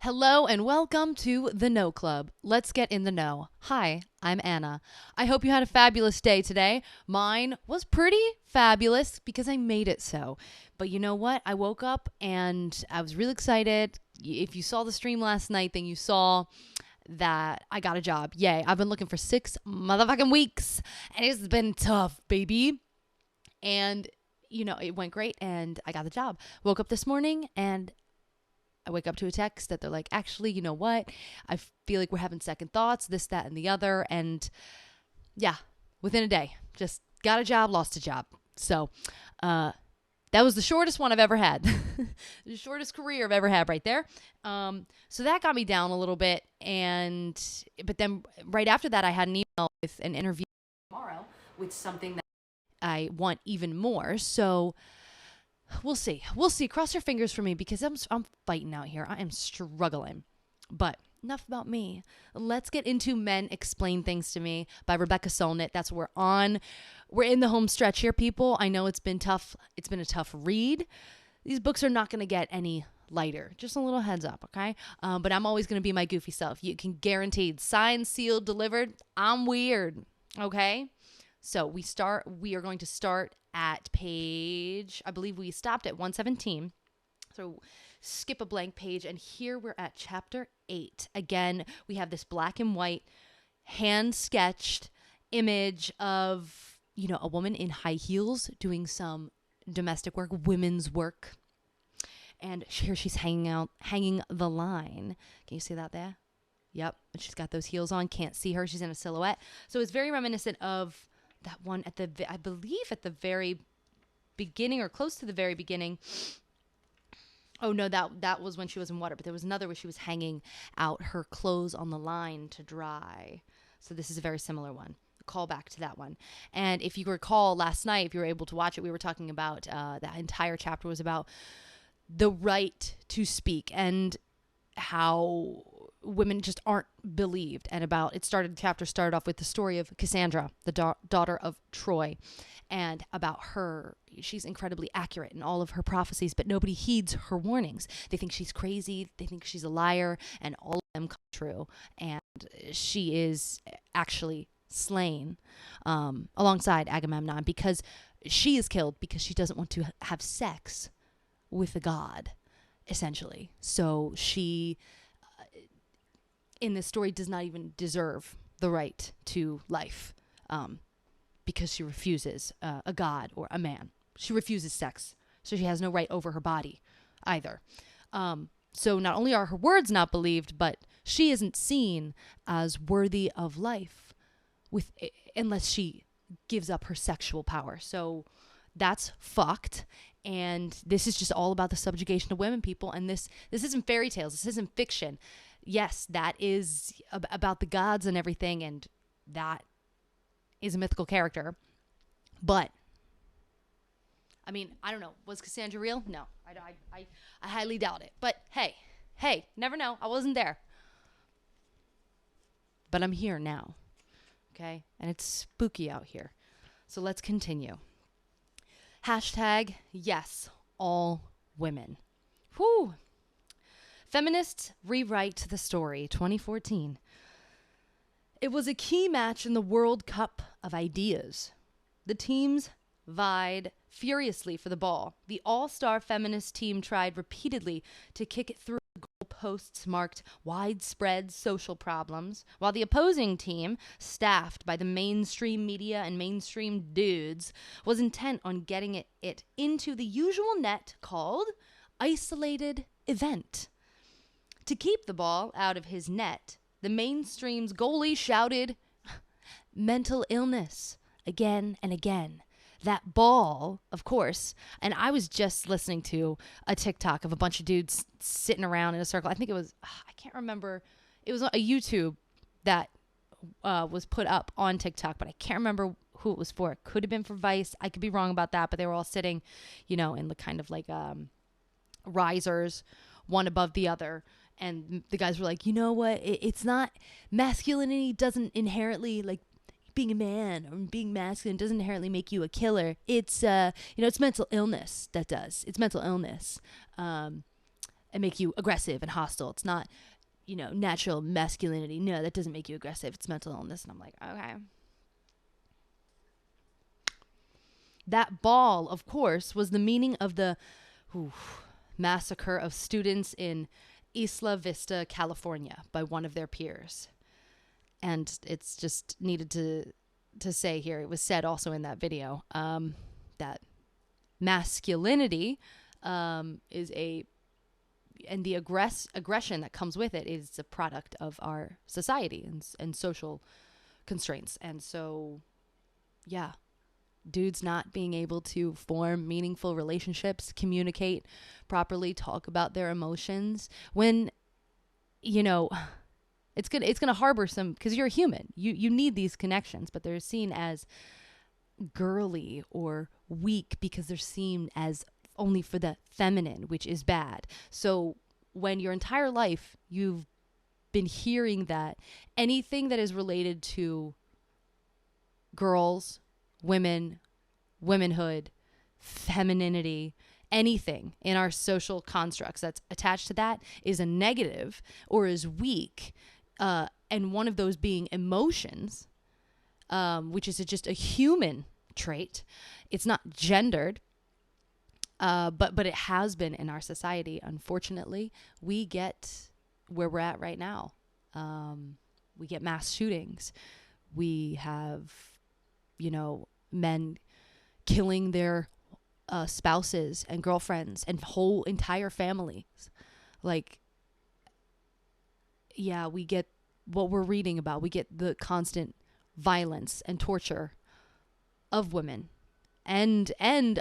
Hello and welcome to the Know Club. Let's get in the know. Hi, I'm Anna. I hope you had a fabulous day today. Mine was pretty fabulous because I made it so. But you know what? I woke up and I was really excited. If you saw the stream last night, then you saw that I got a job. Yay. I've been looking for 6 motherfucking weeks and it's been tough, baby. And it went great and I got the job. Woke up this morning and I wake up to a text that they're like, actually, you know what? I feel like we're having second thoughts, this, that, and the other. And yeah, within a day, just got a job, lost a job. So that was the shortest one I've ever had. The shortest career I've ever had right there. So that got me down a little bit. But then right after that, I had an email with an interview tomorrow with something that I want even more. So we'll see. Cross your fingers for me because I'm fighting out here. I am struggling. But enough about me. Let's get into Men Explain Things to Me by Rebecca Solnit. That's what we're on. We're in the home stretch here, people. I know it's been tough. It's been a tough read. These books are not going to get any lighter. Just a little heads up, okay? But I'm always going to be my goofy self. You can guaranteed. Signed, sealed, delivered. I'm weird, okay? So we are going to start at page, I believe we stopped at 117. So skip a blank page. And here we're at chapter 8. Again, we have this black and white hand sketched image of, a woman in high heels doing some domestic work, women's work. And here she's hanging the line. Can you see that there? Yep. And she's got those heels on. Can't see her. She's in a silhouette. So it's very reminiscent of that one I believe at the very beginning or close to the very beginning. Oh no, that was when she was in water, but there was another where she was hanging out her clothes on the line to dry. So this is a very similar one. Call back to that one. And if you recall last night, if you were able to watch it, we were talking about that entire chapter was about the right to speak and how women just aren't believed, and the chapter started off with the story of Cassandra, the daughter of Troy, and about her. She's incredibly accurate in all of her prophecies, but nobody heeds her warnings. They think she's crazy, they think she's a liar, and all of them come true. And she is actually slain alongside Agamemnon because she is killed because she doesn't want to have sex with a god, essentially. So she in this story does not even deserve the right to life because she refuses a god or a man. She refuses sex. So she has no right over her body either. So not only are her words not believed, but she isn't seen as worthy of life unless she gives up her sexual power. So that's fucked. And this is just all about the subjugation of women, people. And this isn't fairy tales. This isn't fiction. Yes, that is about the gods and everything, and that is a mythical character. But, I mean, I don't know. Was Cassandra real? No, I highly doubt it. But hey, never know. I wasn't there. But I'm here now, okay? And it's spooky out here. So let's continue. Hashtag, yes, all women. Whew. Feminists rewrite the story, 2014. It was a key match in the World Cup of Ideas. The teams vied furiously for the ball. The all-star feminist team tried repeatedly to kick it through goalposts marked widespread social problems, while the opposing team, staffed by the mainstream media and mainstream dudes, was intent on getting it into the usual net called isolated event. To keep the ball out of his net, the mainstream's goalie shouted, mental illness, again and again. That ball, of course, and I was just listening to a TikTok of a bunch of dudes sitting around in a circle. I think it was, I can't remember. It was a YouTube that was put up on TikTok, but I can't remember who it was for. It could have been for Vice. I could be wrong about that, but they were all sitting, in the kind of like risers, one above the other. And the guys were like, you know what? It's not, masculinity doesn't inherently, like, being a man or being masculine doesn't inherently make you a killer. It's, it's mental illness that does. It's mental illness. and make you aggressive and hostile. It's not, natural masculinity. No, that doesn't make you aggressive. It's mental illness. And I'm like, okay. That ball, of course, was the meaning of the massacre of students in Isla Vista, California by one of their peers. And it's just needed to say here, it was said also in that video, that masculinity is and the aggression that comes with it is a product of our society and social constraints. And so, yeah, dudes not being able to form meaningful relationships, communicate properly, talk about their emotions when, it's gonna harbor some, because you're a human. You need these connections, but they're seen as girly or weak because they're seen as only for the feminine, which is bad. So when your entire life you've been hearing that anything that is related to girls, women, womanhood, femininity, anything in our social constructs that's attached to that is a negative or is weak, and one of those being emotions, which is just a human trait. It's not gendered, but it has been in our society. Unfortunately, we get where we're at right now. We get mass shootings. We have, men killing their spouses and girlfriends and whole entire families. Like, yeah, we get what we're reading about. We get the constant violence and torture of women and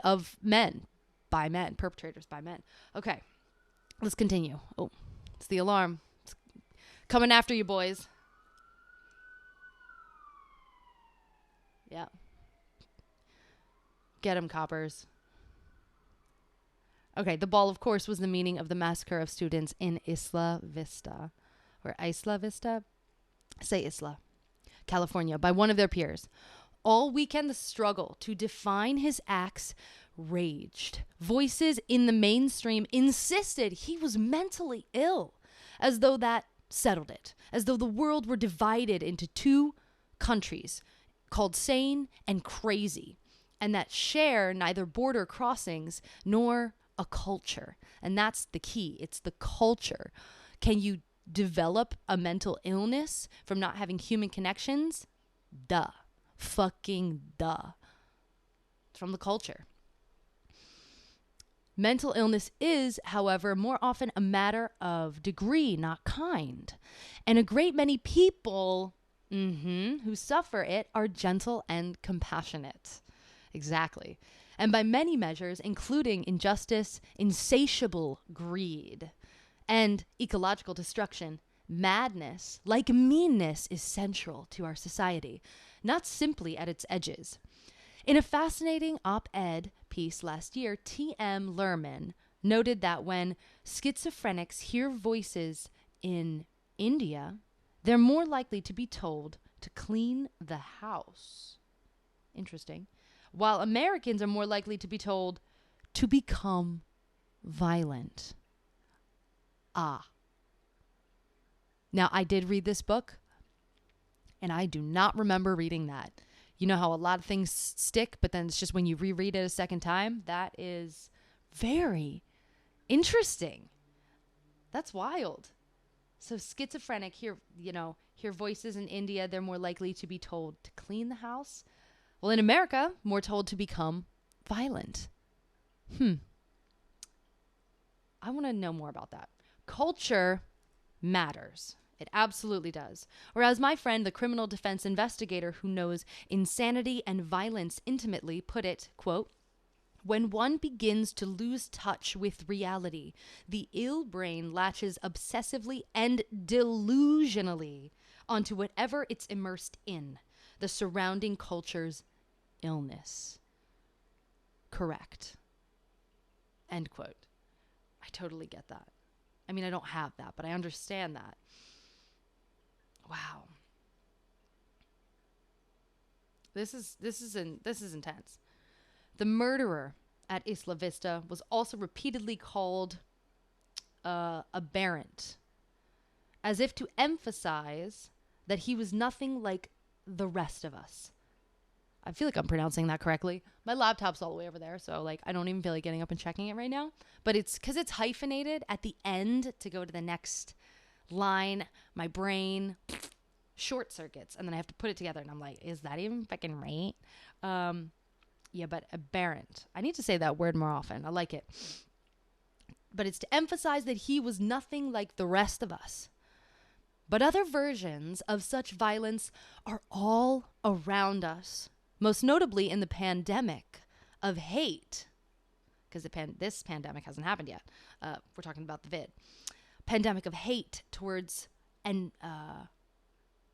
of men by men, perpetrators by men. Okay, let's continue. Oh, it's the alarm. It's coming after you, boys. Yeah. Get 'em, coppers. Okay, the ball, of course, was the meaning of the massacre of students in Isla Vista. Or Isla Vista? Say Isla. California, by one of their peers. All weekend, the struggle to define his acts raged. Voices in the mainstream insisted he was mentally ill, as though that settled it, as though the world were divided into two countries called sane and crazy, and that share neither border crossings nor a culture. And that's the key. It's the culture. Can you develop a mental illness from not having human connections? Duh. Fucking duh. It's from the culture. Mental illness is, however, more often a matter of degree, not kind. And a great many people who suffer it are gentle and compassionate. Exactly. And by many measures, including injustice, insatiable greed, and ecological destruction, madness, like meanness, is central to our society, not simply at its edges. In a fascinating op-ed piece last year, T.M. Lerman noted that when schizophrenics hear voices in India, they're more likely to be told to clean the house. Interesting. While Americans are more likely to be told to become violent. Ah. Now, I did read this book, and I do not remember reading that. You know how a lot of things stick, but then it's just when you reread it a second time? That is very interesting. That's wild. So schizophrenic hear voices in India, they're more likely to be told to clean the house. Well, in America, more told to become violent. I want to know more about that. Culture matters. It absolutely does. Or as my friend, the criminal defense investigator who knows insanity and violence intimately, put it, quote, "When one begins to lose touch with reality, the ill brain latches obsessively and delusionally onto whatever it's immersed in, the surrounding culture's illness." Correct. End quote. I totally get that. I mean, I don't have that, but I understand that. Wow. This is intense. The murderer at Isla Vista was also repeatedly called aberrant, as if to emphasize that he was nothing like the rest of us. I feel like I'm pronouncing that correctly. My laptop's all the way over there, so like I don't even feel like getting up and checking it right now. But it's because it's hyphenated at the end to go to the next line. My brain short circuits, and then I have to put it together, and I'm like, is that even fucking right? Yeah, but aberrant. I need to say that word more often. I like it. But it's to emphasize that he was nothing like the rest of us. But other versions of such violence are all around us, most notably in the pandemic of hate, because this pandemic hasn't happened yet. We're talking about the vid. Pandemic of hate towards and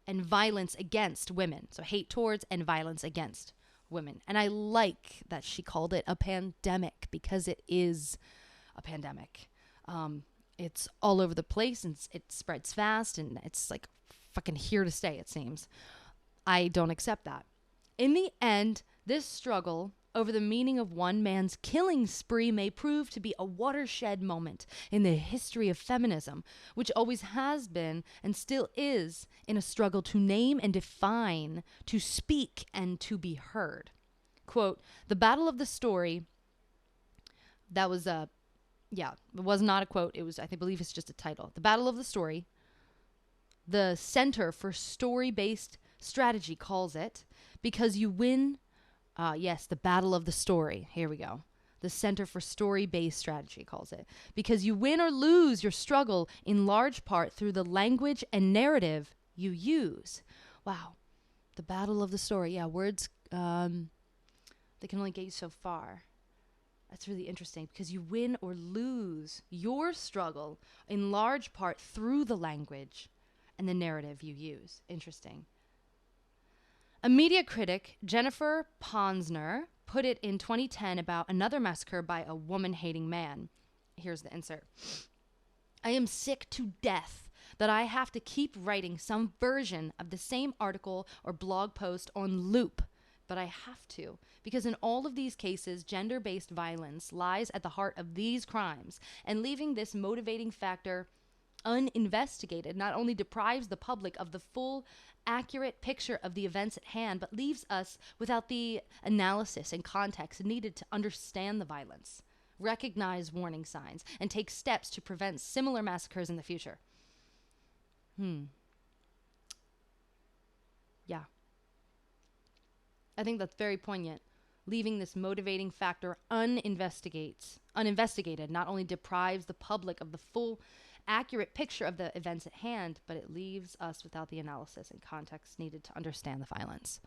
violence against women. So hate towards and violence against women. And I like that she called it a pandemic, because it is a pandemic. It's all over the place, and it spreads fast, and it's like fucking here to stay, it seems. I don't accept that. In the end, this struggle over the meaning of one man's killing spree may prove to be a watershed moment in the history of feminism, which always has been and still is in a struggle to name and define, to speak and to be heard. Quote, the battle of the story, that was it was not a quote. It was, I believe it's just a title. The Battle of the Story, the Center for Story-Based Strategy calls it, because you win. Yes, the Battle of the Story. Here we go. The Center for Story-Based Strategy calls it. Because you win or lose your struggle in large part through the language and narrative you use. Wow. The Battle of the Story. Yeah, words, they can only get you so far. That's really interesting, because you win or lose your struggle in large part through the language and the narrative you use. Interesting. A media critic, Jennifer Ponsner, put it in 2010 about another massacre by a woman-hating man. Here's the insert. I am sick to death that I have to keep writing some version of the same article or blog post on loop. But I have to, because in all of these cases, gender-based violence lies at the heart of these crimes, and leaving this motivating factor uninvestigated not only deprives the public of the full, accurate picture of the events at hand, but leaves us without the analysis and context needed to understand the violence, recognize warning signs, and take steps to prevent similar massacres in the future. Yeah. I think that's very poignant. Leaving this motivating factor uninvestigated not only deprives the public of the full, accurate picture of the events at hand, but it leaves us without the analysis and context needed to understand the violence.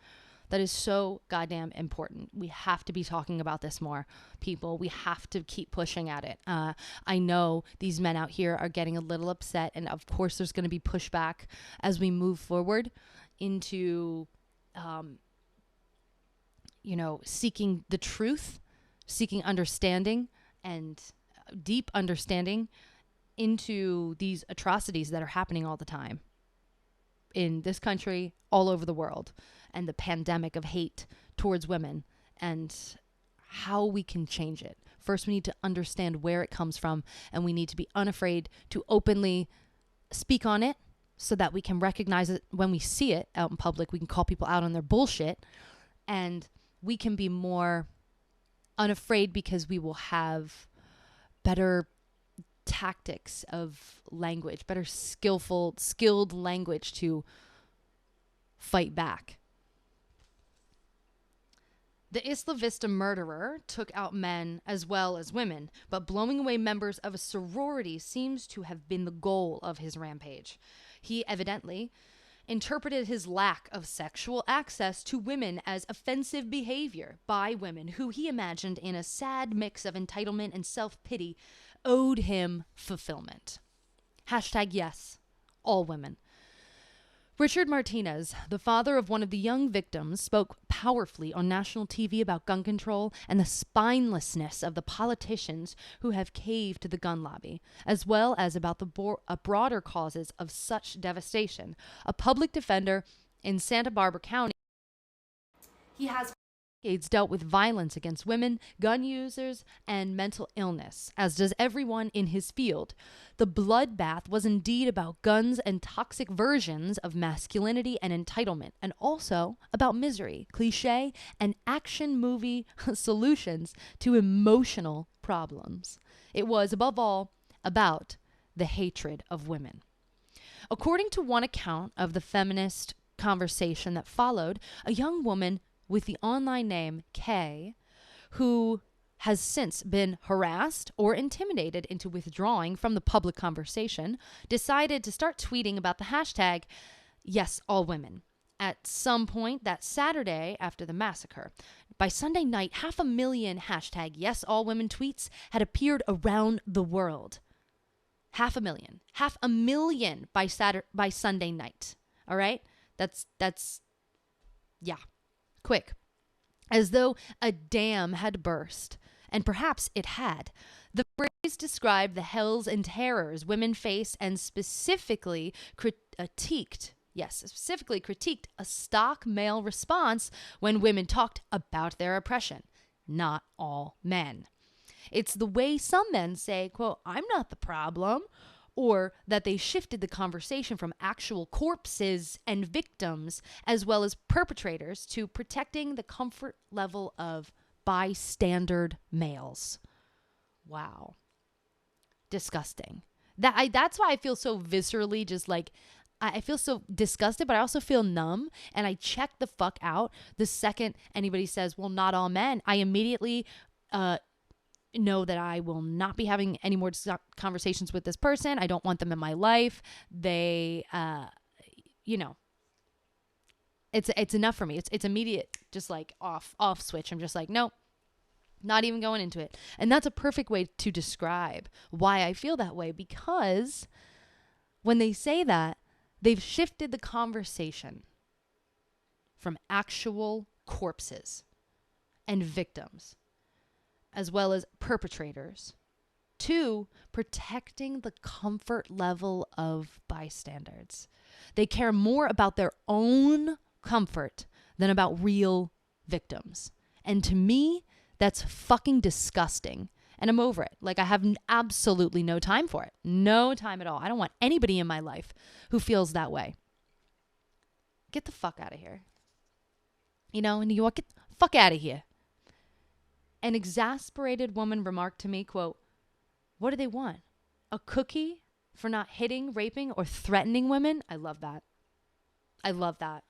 That is so goddamn important. We have to be talking about this more, people. We have to keep pushing at it. I know these men out here are getting a little upset, and of course there's going to be pushback as we move forward into seeking the truth, seeking understanding and deep understanding into these atrocities that are happening all the time in this country, all over the world, and the pandemic of hate towards women and how we can change it. First, we need to understand where it comes from, and we need to be unafraid to openly speak on it so that we can recognize it when we see it out in public. We can call people out on their bullshit, and we can be more unafraid because we will have better tactics of language, better skilled language to fight back. The Isla Vista murderer took out men as well as women, but blowing away members of a sorority seems to have been the goal of his rampage. He evidently interpreted his lack of sexual access to women as offensive behavior by women who he imagined, in a sad mix of entitlement and self-pity, owed him fulfillment. #yes, all women. Richard Martinez, the father of one of the young victims, spoke powerfully on national TV about gun control and the spinelessness of the politicians who have caved to the gun lobby, as well as about the broader causes of such devastation. A public defender in Santa Barbara County, he has decades dealt with violence against women, gun users, and mental illness, as does everyone in his field. The bloodbath was indeed about guns and toxic versions of masculinity and entitlement, and also about misery, cliche, and action movie solutions to emotional problems. It was, above all, about the hatred of women. According to one account of the feminist conversation that followed, a young woman with the online name Kay, who has since been harassed or intimidated into withdrawing from the public conversation, decided to start tweeting about the hashtag #YesAllWomen at some point that Saturday after the massacre. By Sunday night, 500,000 hashtag #YesAllWomen tweets had appeared around the world. 500,000 by Sunday night. All right? That's yeah. Quick. As though a dam had burst. And perhaps it had. The phrase described the hells and terrors women face and specifically critiqued a stock male response when women talked about their oppression. Not all men. It's the way some men say, quote, "I'm not the problem," or that they shifted the conversation from actual corpses and victims, as well as perpetrators, to protecting the comfort level of bystander males. Wow. Disgusting. That's why I feel so viscerally just like, I feel so disgusted, but I also feel numb, and I check the fuck out the second anybody says, well, not all men. I immediately know that I will not be having any more conversations with this person. I don't want them in my life. They, it's enough for me. It's immediate, just like off switch. I'm just like, nope, not even going into it. And that's a perfect way to describe why I feel that way, because when they say that, they've shifted the conversation from actual corpses and victims, as well as perpetrators, to protecting the comfort level of bystanders. They care more about their own comfort than about real victims. And to me, that's fucking disgusting. And I'm over it. Like, I have absolutely no time for it. No time at all. I don't want anybody in my life who feels that way. Get the fuck out of here. In New York, get the fuck out of here. An exasperated woman remarked to me, quote, "What do they want? A cookie for not hitting, raping, or threatening women?" I love that. I love that.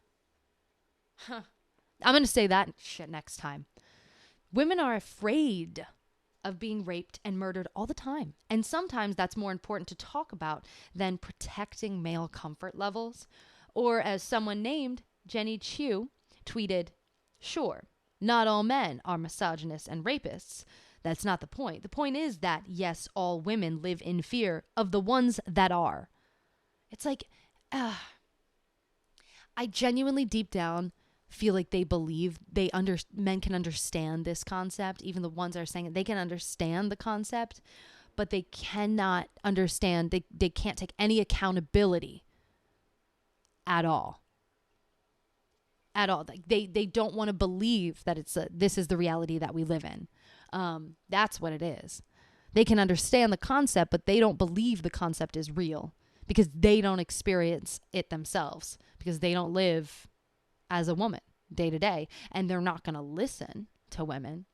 Huh. I'm going to say that shit next time. Women are afraid of being raped and murdered all the time. And sometimes that's more important to talk about than protecting male comfort levels. Or as someone named Jenny Chu tweeted, "Sure, not all men are misogynists and rapists. That's not the point. The point is that, yes, all women live in fear of the ones that are." It's like, I genuinely deep down feel like they believe men can understand this concept. Even the ones that are saying it, they can understand the concept, but they cannot understand. They can't take any accountability at all. At all. They don't want to believe that this is the reality that we live in. That's what it is. They can understand the concept, but they don't believe the concept is real because they don't experience it themselves, because they don't live as a woman day to day, and they're not going to listen to women.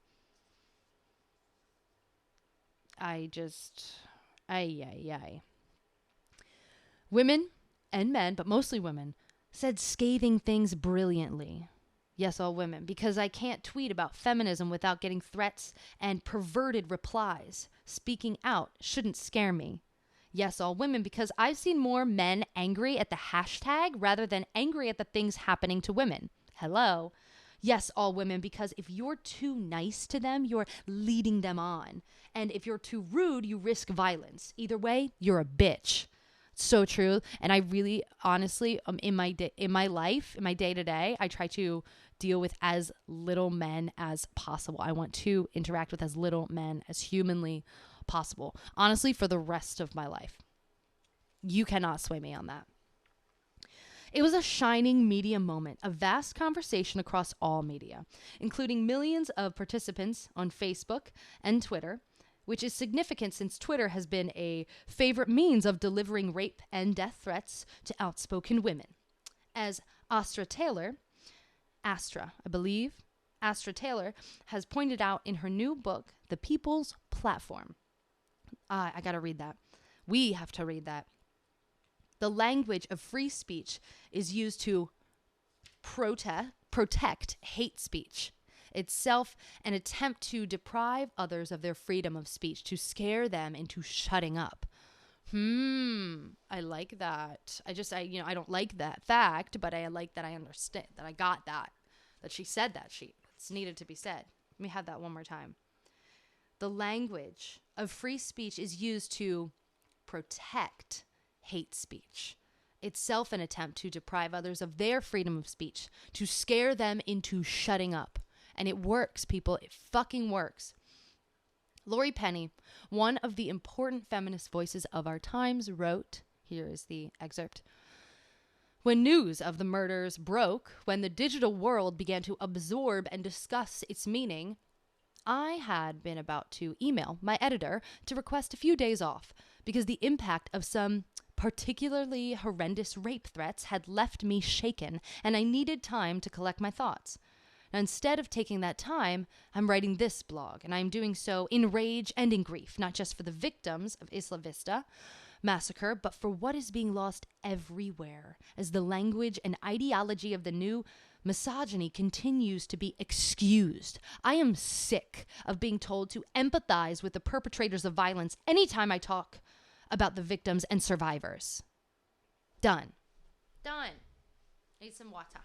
Women and men, but mostly women, said scathing things brilliantly. Yes, all women, because I can't tweet about feminism without getting threats and perverted replies. Speaking out shouldn't scare me. Yes, all women, because I've seen more men angry at the hashtag rather than angry at the things happening to women. Hello. Yes, all women, because if you're too nice to them, you're leading them on. And if you're too rude, you risk violence. Either way, you're a bitch. So true. And I really, honestly, in my life, in my day to day, I try to deal with as little men as possible. I want to interact with as little men as humanly possible. Honestly, for the rest of my life. You cannot sway me on that. It was a shining media moment, a vast conversation across all media, including millions of participants on Facebook and Twitter, which is significant since Twitter has been a favorite means of delivering rape and death threats to outspoken women. As Astra Taylor has pointed out in her new book, The People's Platform. I gotta read that. We have to read that. The language of free speech is used to protect hate speech, itself an attempt to deprive others of their freedom of speech, to scare them into shutting up. I like that. I don't like that fact, but I like that I understand, that I got that she said that. It's needed to be said. Let me have that one more time. The language of free speech is used to protect hate speech, itself an attempt to deprive others of their freedom of speech, to scare them into shutting up. And it works, people. It fucking works. Lori Penny, one of the important feminist voices of our times, wrote, here is the excerpt, "When news of the murders broke, when the digital world began to absorb and discuss its meaning, I had been about to email my editor to request a few days off because the impact of some particularly horrendous rape threats had left me shaken, and I needed time to collect my thoughts. Now, instead of taking that time, I'm writing this blog, and I'm doing so in rage and in grief, not just for the victims of Isla Vista massacre, but for what is being lost everywhere as the language and ideology of the new misogyny continues to be excused. I am sick of being told to empathize with the perpetrators of violence anytime I talk about the victims and survivors." Done. Need some water.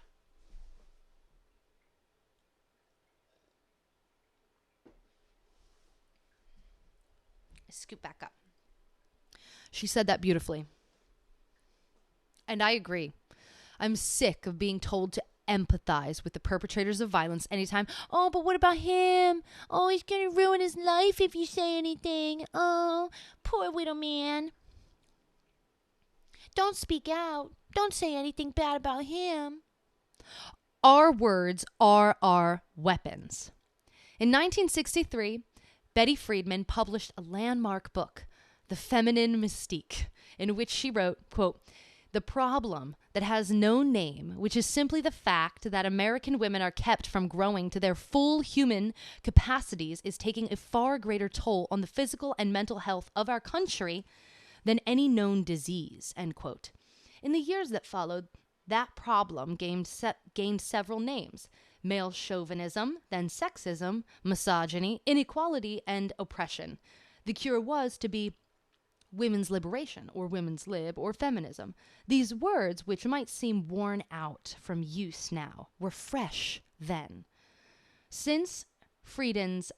Scoop back up. She said that beautifully. And I agree. I'm sick of being told to empathize with the perpetrators of violence anytime. Oh, but what about him? Oh, he's going to ruin his life if you say anything. Oh, poor widow man. Don't speak out. Don't say anything bad about him. Our words are our weapons. In 1963, Betty Friedman published a landmark book, The Feminine Mystique, in which she wrote, quote, "The problem that has no name, which is simply the fact that American women are kept from growing to their full human capacities, is taking a far greater toll on the physical and mental health of our country than any known disease," end quote. In the years that followed, that problem gained several names: male chauvinism, then sexism, misogyny, inequality, and oppression. The cure was to be women's liberation, or women's lib, or feminism. These words, which might seem worn out from use now, were fresh then. Since Frieden's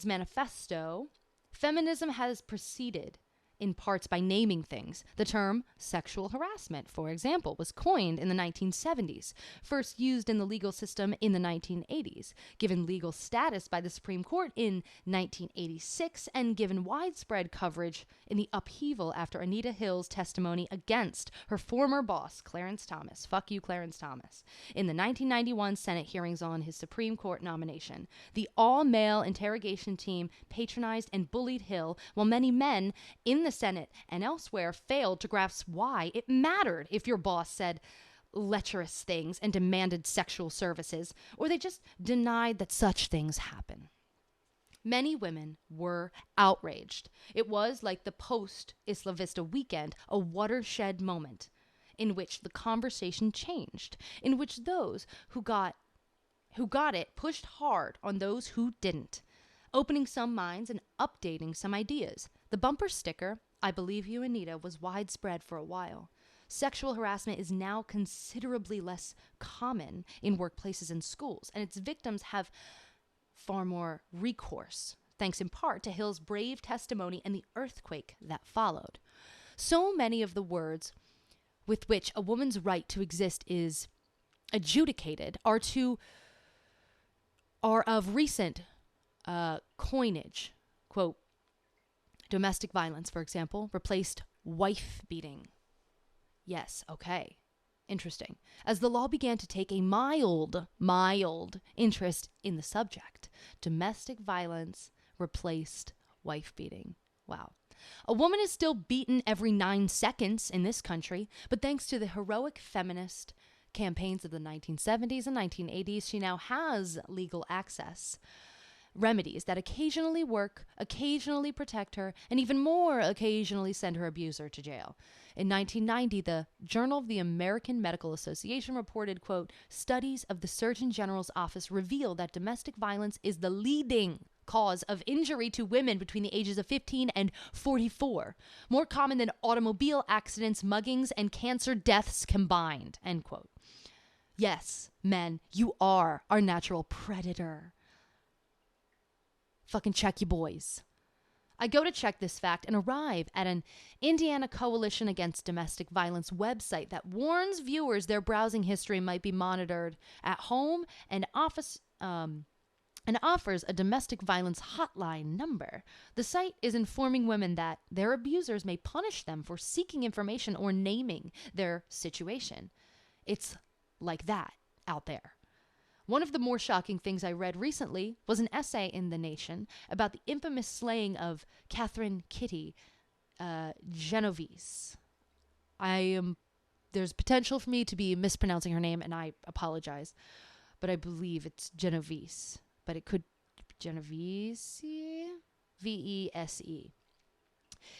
manifesto, feminism has proceeded in parts by naming things. The term sexual harassment, for example, was coined in the 1970s, first used in the legal system in the 1980s, given legal status by the Supreme Court in 1986, and given widespread coverage in the upheaval after Anita Hill's testimony against her former boss, Clarence Thomas, fuck you, Clarence Thomas, in the 1991 Senate hearings on his Supreme Court nomination. The all-male interrogation team patronized and bullied Hill, while many men in the Senate and elsewhere failed to grasp why it mattered if your boss said lecherous things and demanded sexual services, or they just denied that such things happen. Many women were outraged. It was like the post-Isla Vista weekend, a watershed moment in which the conversation changed, in which those who got it pushed hard on those who didn't, opening some minds and updating some ideas. The bumper sticker, "I believe you, Anita," was widespread for a while. Sexual harassment is now considerably less common in workplaces and schools, and its victims have far more recourse, thanks in part to Hill's brave testimony and the earthquake that followed. So many of the words with which a woman's right to exist is adjudicated are of recent coinage. Quote, domestic violence, for example, replaced wife beating. Yes, okay. Interesting. As the law began to take a mild interest in the subject, domestic violence replaced wife beating. Wow. A woman is still beaten every 9 seconds in this country, but thanks to the heroic feminist campaigns of the 1970s and 1980s, she now has legal access. Remedies that occasionally work, occasionally protect her, and even more occasionally send her abuser to jail. In 1990, the Journal of the American Medical Association reported, quote, studies of the Surgeon General's office reveal that domestic violence is the leading cause of injury to women between the ages of 15 and 44, more common than automobile accidents, muggings, and cancer deaths combined, end quote. Yes, men, you are our natural predator. Fucking check you boys. I go to check this fact and arrive at an Indiana Coalition Against Domestic Violence website that warns viewers their browsing history might be monitored at home and offers a domestic violence hotline number. The site is informing women that their abusers may punish them for seeking information or naming their situation. It's like that out there. One of the more shocking things I read recently was an essay in The Nation about the infamous slaying of Catherine Kitty Genovese. There's potential for me to be mispronouncing her name, and I apologize, but I believe it's Genovese, but it could Genovese, Vese,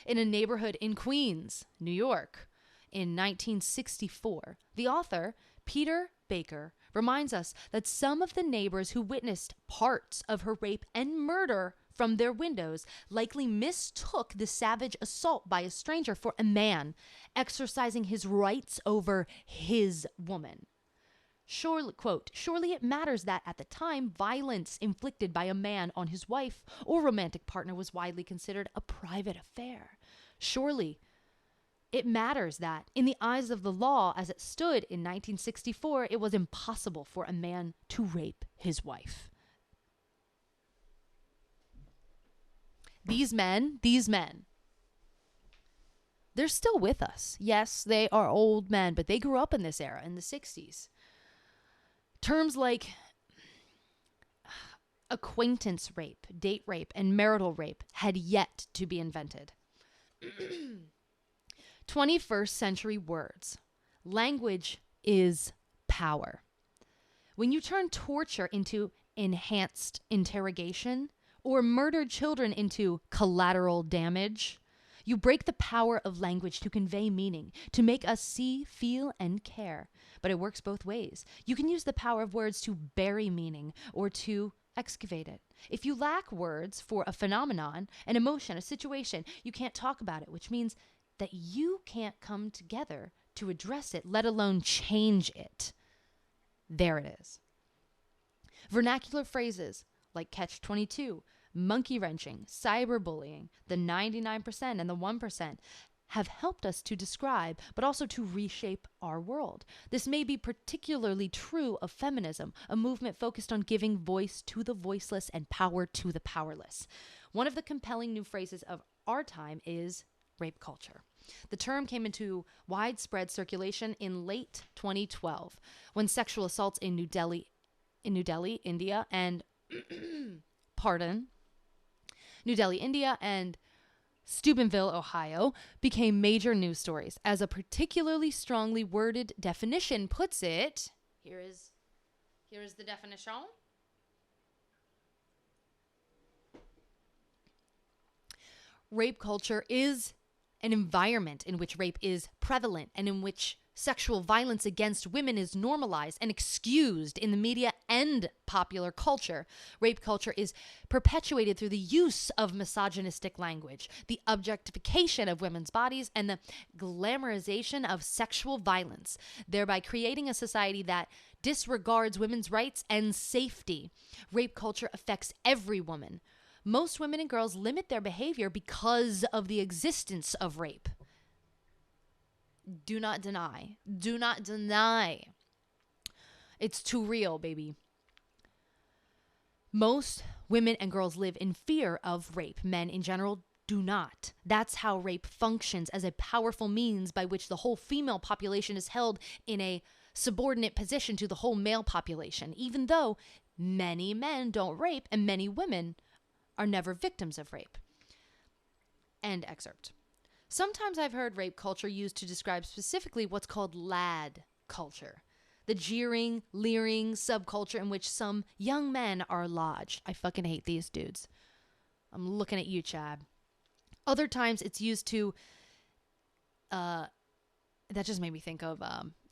in a neighborhood in Queens, New York, in 1964. The author, Peter Baker, reminds us that some of the neighbors who witnessed parts of her rape and murder from their windows likely mistook the savage assault by a stranger for a man exercising his rights over his woman. Surely, quote, surely it matters that at the time, violence inflicted by a man on his wife or romantic partner was widely considered a private affair. Surely it matters that, in the eyes of the law as it stood in 1964, it was impossible for a man to rape his wife. These men, they're still with us. Yes, they are old men, but they grew up in this era, in the 60s. Terms like acquaintance rape, date rape, and marital rape had yet to be invented. 21st century words. Language is power. When you turn torture into enhanced interrogation or murdered children into collateral damage, you break the power of language to convey meaning, to make us see, feel, and care. But it works both ways. You can use the power of words to bury meaning or to excavate it. If you lack words for a phenomenon, an emotion, a situation, you can't talk about it, which means that you can't come together to address it, let alone change it. There it is. Vernacular phrases like catch-22, monkey wrenching, cyberbullying, the 99% and the 1% have helped us to describe, but also to reshape our world. This may be particularly true of feminism, a movement focused on giving voice to the voiceless and power to the powerless. One of the compelling new phrases of our time is rape culture. The term came into widespread circulation in late 2012 when sexual assaults in New Delhi, India, and New Delhi, India, and Steubenville, Ohio, became major news stories. As a particularly strongly worded definition puts it, here is the definition. Rape culture is an environment in which rape is prevalent and in which sexual violence against women is normalized and excused in the media and popular culture. Rape culture is perpetuated through the use of misogynistic language, the objectification of women's bodies, and the glamorization of sexual violence, thereby creating a society that disregards women's rights and safety. Rape culture affects every woman. Most women and girls limit their behavior because of the existence of rape. Do not deny. Do not deny. It's too real, baby. Most women and girls live in fear of rape. Men in general do not. That's how rape functions, as a powerful means by which the whole female population is held in a subordinate position to the whole male population, even though many men don't rape and many women are never victims of rape. End excerpt. Sometimes I've heard rape culture used to describe specifically what's called lad culture, the jeering, leering subculture in which some young men are lodged. I fucking hate these dudes. I'm looking at you, Chad. Other times it's used to, that just made me think of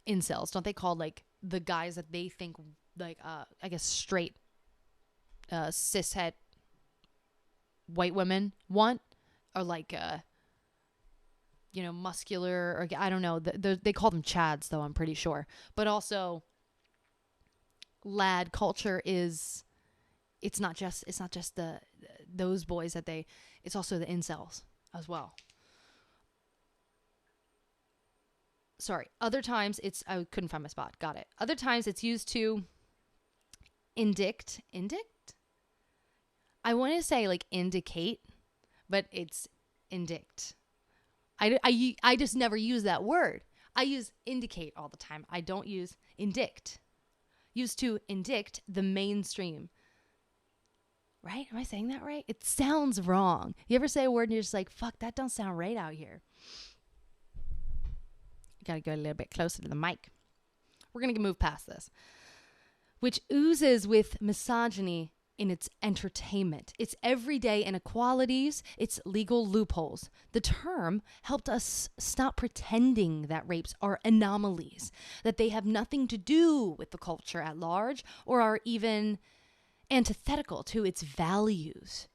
incels. Don't they call like the guys that they think like, I guess straight, cishet white women want? Or like, muscular, or I don't know. They call them chads, though, I'm pretty sure. But also, lad culture is, it's not just those boys it's also the incels as well. Sorry. Other times I couldn't find my spot. Got it. Other times it's used to indict? I want to say like indicate, but it's indict. I just never use that word. I use indicate all the time. I don't use indict. Used to indict the mainstream. Right? Am I saying that right? It sounds wrong. You ever say a word and you're just like, fuck, that don't sound right out here. Got to go a little bit closer to the mic. We're going to move past this. Which oozes with misogyny in its entertainment, its everyday inequalities, its legal loopholes. The term helped us stop pretending that rapes are anomalies, that they have nothing to do with the culture at large, or are even antithetical to its values.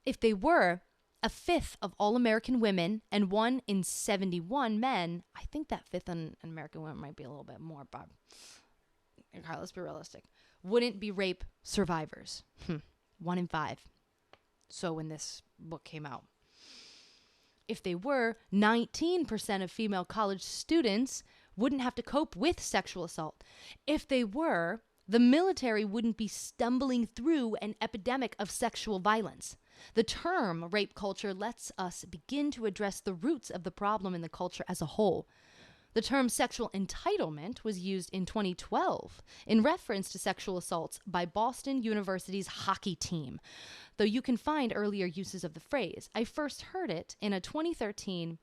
If they were, a fifth of all American women and 1 in 71 men, I think that fifth in American women might be a little bit more, but okay, let's be realistic, wouldn't be rape survivors. 1 in 5. So when this book came out. If they were, 19% of female college students wouldn't have to cope with sexual assault. If they were, the military wouldn't be stumbling through an epidemic of sexual violence. The term rape culture lets us begin to address the roots of the problem in the culture as a whole. The term sexual entitlement was used in 2012 in reference to sexual assaults by Boston University's hockey team, though you can find earlier uses of the phrase. I first heard it in a 2013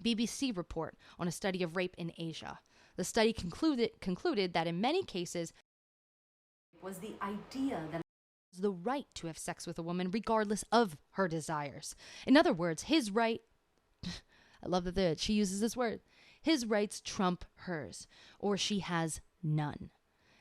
BBC report on a study of rape in Asia. The study concluded that in many cases was the idea that the right to have sex with a woman regardless of her desires. In other words, his right, I love that she uses this word, his rights trump hers, or she has none.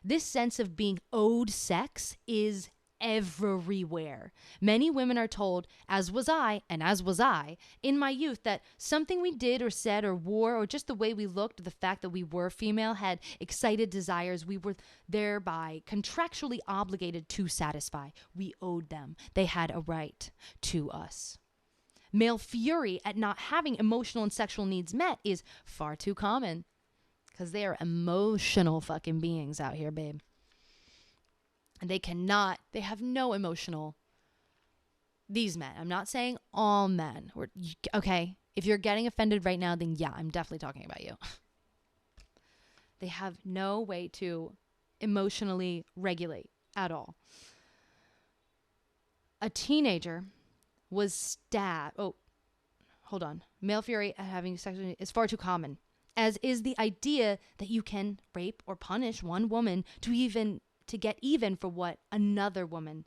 This sense of being owed sex is everywhere. Many women are told, as was I, and as was I, in my youth, that something we did or said or wore, or just the way we looked, the fact that we were female, had excited desires we were thereby contractually obligated to satisfy. We owed them. They had a right to us. Male fury at not having emotional and sexual needs met is far too common. Because they are emotional fucking beings out here, babe. And they have no emotional, these men. I'm not saying all men. Okay, if you're getting offended right now, then yeah, I'm definitely talking about you. They have no way to emotionally regulate at all. A teenager was stabbed. Oh, hold on. Male fury at having sex is far too common, as is the idea that you can rape or punish one woman to get even for what another woman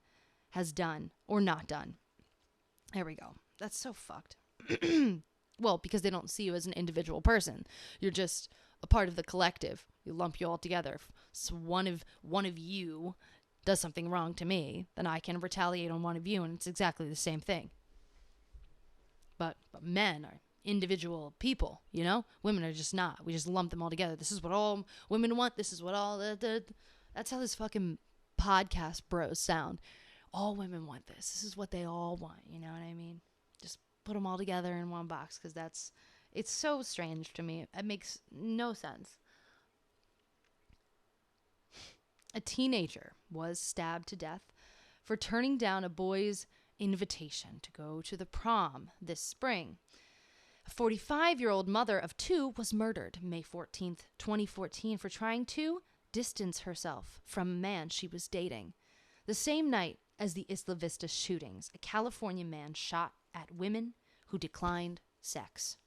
has done or not done. There we go. That's so fucked. Well, because they don't see you as an individual person. You're just a part of the collective. You lump you all together. So one of you does something wrong to me, then I can retaliate on one of you, and it's exactly the same thing. But men are individual people, you know? Women are just not. We just lump them all together. This is what all women want. This is what all... That's how this fucking podcast bros sound. All women want this. This is what they all want, you know what I mean? Just put them all together in one box, because it's so strange to me. It makes no sense. A teenager was stabbed to death for turning down a boy's invitation to go to the prom this spring. A 45-year-old mother of two was murdered May 14th, 2014, for trying to distance herself from a man she was dating. The same night as the Isla Vista shootings, a California man shot at women who declined sex.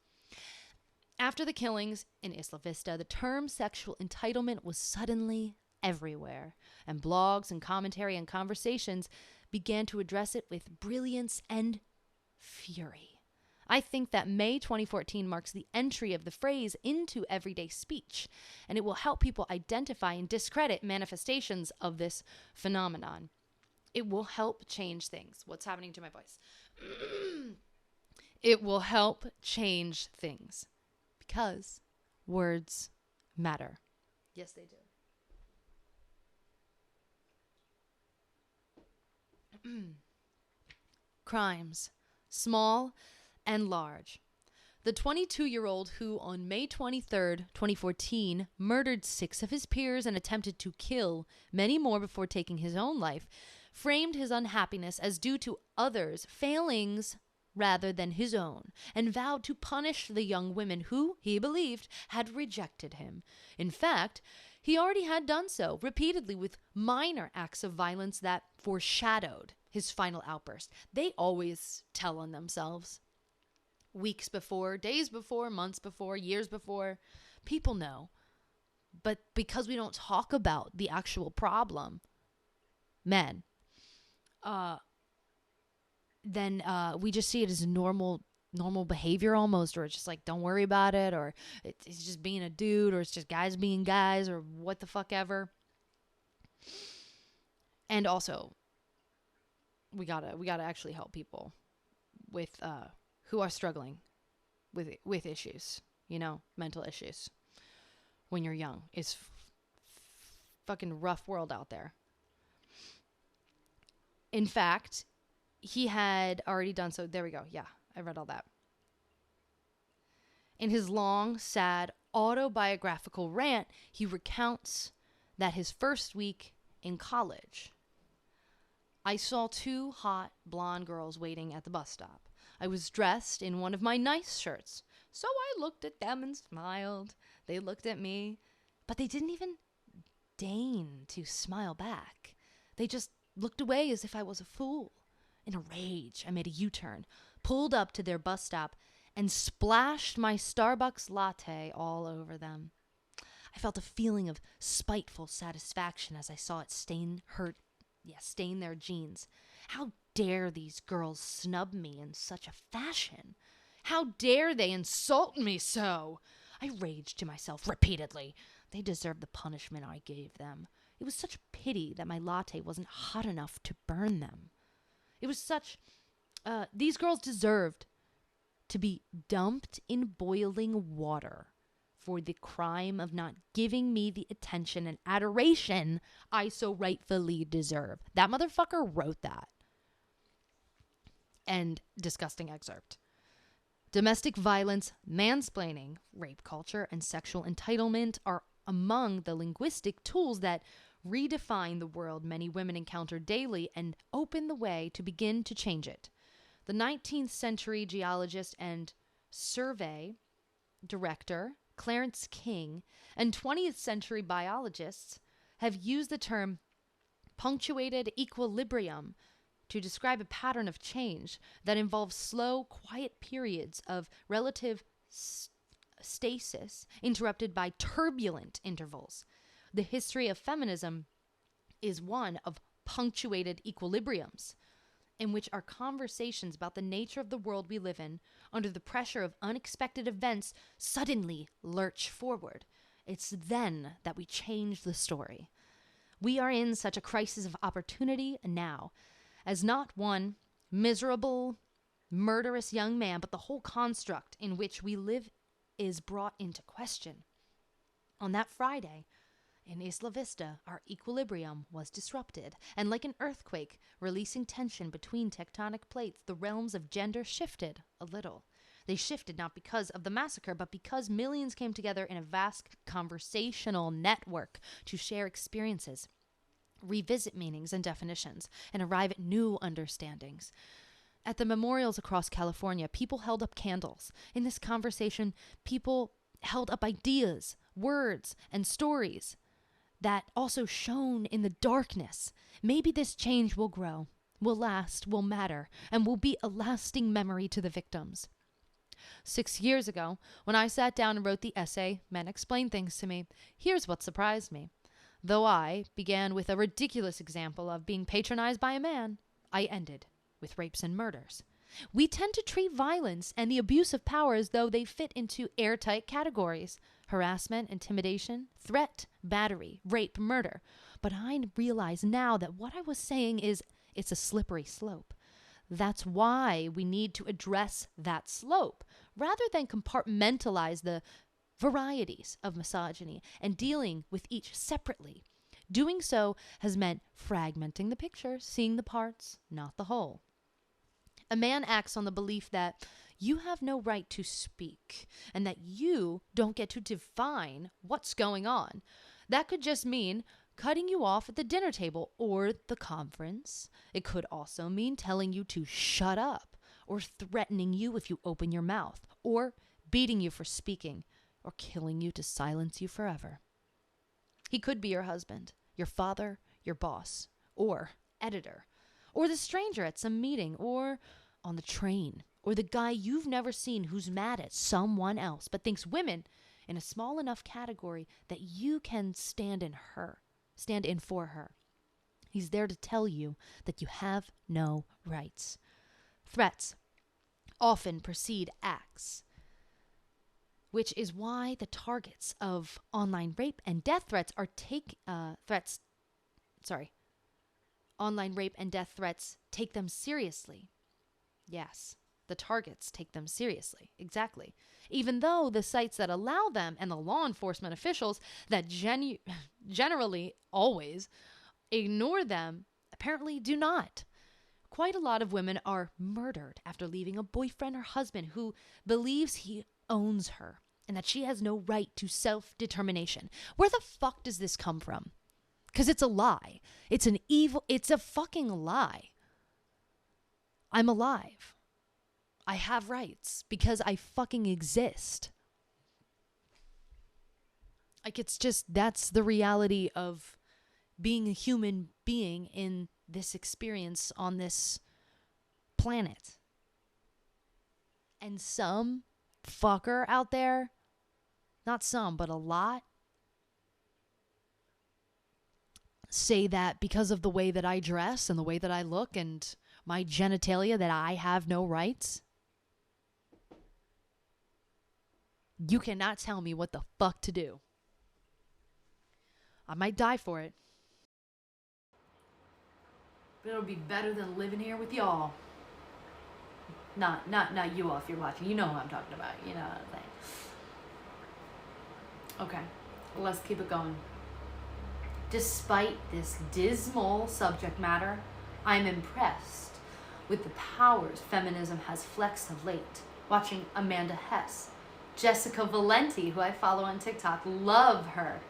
After the killings in Isla Vista, the term sexual entitlement was suddenly everywhere, and blogs and commentary and conversations began to address it with brilliance and fury. I think that May 2014 marks the entry of the phrase into everyday speech, and it will help people identify and discredit manifestations of this phenomenon. It will help change things. What's happening to my voice? It will help change things because words matter. Yes, they do. Crimes, small and large. The 22-year-old who on May 23rd, 2014, murdered 6 of his peers and attempted to kill many more before taking his own life, framed his unhappiness as due to others' failings rather than his own, and vowed to punish the young women who, he believed, had rejected him. In fact, he already had done so repeatedly with minor acts of violence that foreshadowed his final outburst. They always tell on themselves. Weeks before, days before, months before, years before. People know. But because we don't talk about the actual problem, men, then we just see it as normal behavior almost, or it's just like, don't worry about it, or it's just being a dude, or it's just guys being guys, or what the fuck ever. And also, we gotta actually help people with who are struggling with issues, mental issues. When you're young, it's fucking rough world out there. In fact, he had already done so. There we go. Yeah, I read all that. In his long, sad, autobiographical rant, he recounts that his first week in college, I saw 2 hot blonde girls waiting at the bus stop. I was dressed in one of my nice shirts, so I looked at them and smiled. They looked at me, but they didn't even deign to smile back. They just looked away as if I was a fool. In a rage, I made a U-turn, pulled up to their bus stop, and splashed my Starbucks latte all over them. I felt a feeling of spiteful satisfaction as I saw it stain their jeans. How dare these girls snub me in such a fashion? How dare they insult me so? I raged to myself repeatedly. They deserved the punishment I gave them. It was such a pity that my latte wasn't hot enough to burn them. It was these girls deserved to be dumped in boiling water for the crime of not giving me the attention and adoration I so rightfully deserve. That motherfucker wrote that. And disgusting excerpt. Domestic violence, mansplaining, rape culture, and sexual entitlement are among the linguistic tools that redefine the world many women encounter daily and open the way to begin to change it. The 19th century geologist and survey director Clarence King and 20th century biologists have used the term punctuated equilibrium to describe a pattern of change that involves slow, quiet periods of relative stasis interrupted by turbulent intervals. The history of feminism is one of punctuated equilibriums, in which our conversations about the nature of the world we live in, under the pressure of unexpected events, suddenly lurch forward. It's then that we change the story. We are in such a crisis of opportunity now, as not one miserable, murderous young man, but the whole construct in which we live is brought into question. On that Friday, in Isla Vista, our equilibrium was disrupted, and like an earthquake, releasing tension between tectonic plates, the realms of gender shifted a little. They shifted not because of the massacre, but because millions came together in a vast conversational network to share experiences. revisit meanings and definitions, and arrive at new understandings. At the memorials across California, people held up candles. In this conversation, people held up ideas, words, and stories that also shone in the darkness. Maybe this change will grow, will last, will matter, and will be a lasting memory to the victims. 6 years ago, when I sat down and wrote the essay, Men Explain Things to Me, here's what surprised me. Though I began with a ridiculous example of being patronized by a man, I ended with rapes and murders. We tend to treat violence and the abuse of power as though they fit into airtight categories: harassment, intimidation, threat, battery, rape, murder. But I realize now that what I was saying is it's a slippery slope. That's why we need to address that slope rather than compartmentalize the varieties of misogyny and dealing with each separately. Doing so has meant fragmenting the picture, seeing the parts, not the whole. A man acts on the belief that you have no right to speak and that you don't get to define what's going on. That could just mean cutting you off at the dinner table or the conference. It could also mean telling you to shut up, or threatening you if you open your mouth, or beating you for speaking, or killing you to silence you forever. He could be your husband, your father, your boss, or editor, or the stranger at some meeting, or on the train, or the guy you've never seen who's mad at someone else but thinks women in a small enough category that you can stand in for her. He's there to tell you that you have no rights. Threats often precede acts, which is why the targets of online rape and death threats online rape and death threats take them seriously. Yes, the targets take them seriously. Exactly. Even though the sites that allow them and the law enforcement officials that generally always ignore them apparently do not. Quite a lot of women are murdered after leaving a boyfriend or husband who believes he owns her and that she has no right to self-determination. Where the fuck does this come from? Because it's a lie. It's a fucking lie. I'm alive. I have rights because I fucking exist. Like, that's the reality of being a human being in this experience on this planet. And some fucker out there, not some, but a lot, say that because of the way that I dress and the way that I look and my genitalia that I have no rights. You cannot tell me what the fuck to do. I might die for it. But it'll be better than living here with y'all. Not you all if you're watching. You know who I'm talking about. You know what I'm saying. Okay, let's keep it going. Despite this dismal subject matter, I'm impressed with the powers feminism has flexed of late. Watching Amanda Hess, Jessica Valenti, who I follow on TikTok, love her.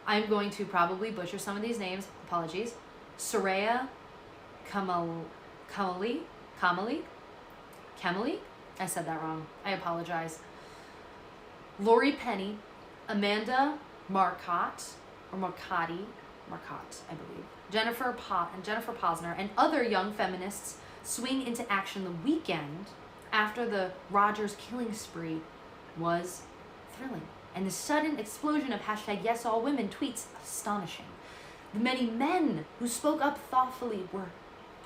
I'm going to probably butcher some of these names, apologies. Soraya Kamali, I said that wrong, I apologize. Lori Penny, Amanda Marcotte, I believe, Jennifer Posner, and other young feminists swing into action the weekend after the Rogers killing spree was thrilling. And the sudden explosion of #YesAllWomen tweets astonishing. The many men who spoke up thoughtfully were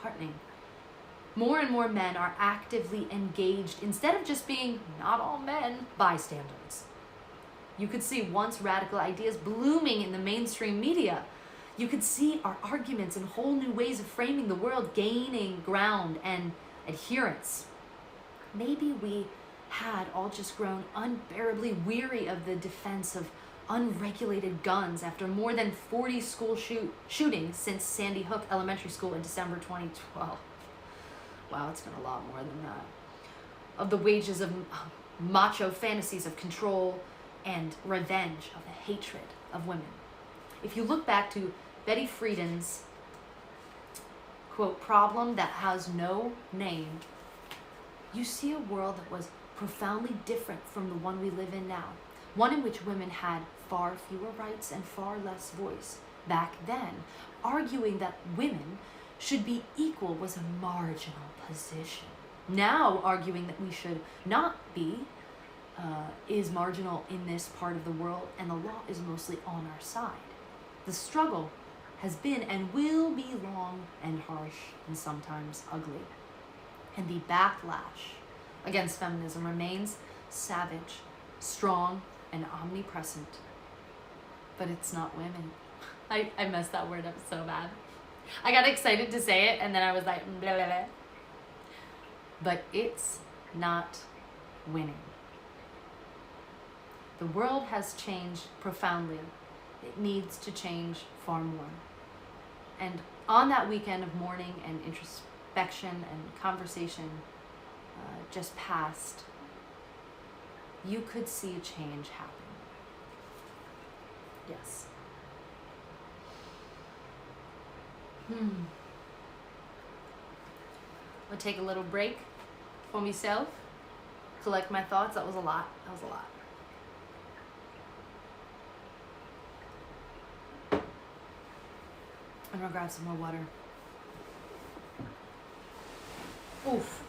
heartening. More and more men are actively engaged instead of just being, not all men, bystanders. You could see once radical ideas blooming in the mainstream media. You could see our arguments and whole new ways of framing the world gaining ground and adherence. Maybe we had all just grown unbearably weary of the defense of unregulated guns after more than 40 school shootings since Sandy Hook Elementary School in December 2012. Wow, it's been a lot more than that. Of the wages of macho fantasies of control and revenge, of the hatred of women. If you look back to Betty Friedan's, quote, problem that has no name, you see a world that was profoundly different from the one we live in now, one in which women had far fewer rights and far less voice. Back then, arguing that women should be equal was a marginal position. Now, arguing that we should not be is marginal in this part of the world, and the law is mostly on our side. The struggle has been and will be long and harsh and sometimes ugly. And the backlash against feminism remains savage, strong, and omnipresent. But it's not women. I messed that word up so bad. I got excited to say it, and then I was like, blah, blah, blah. But it's not winning. The world has changed profoundly. It needs to change far more. And on that weekend of mourning and introspection and conversation just passed, you could see a change happen. Yes. I'll take a little break for myself, collect my thoughts. That was a lot. I'm gonna grab some more water. Oof.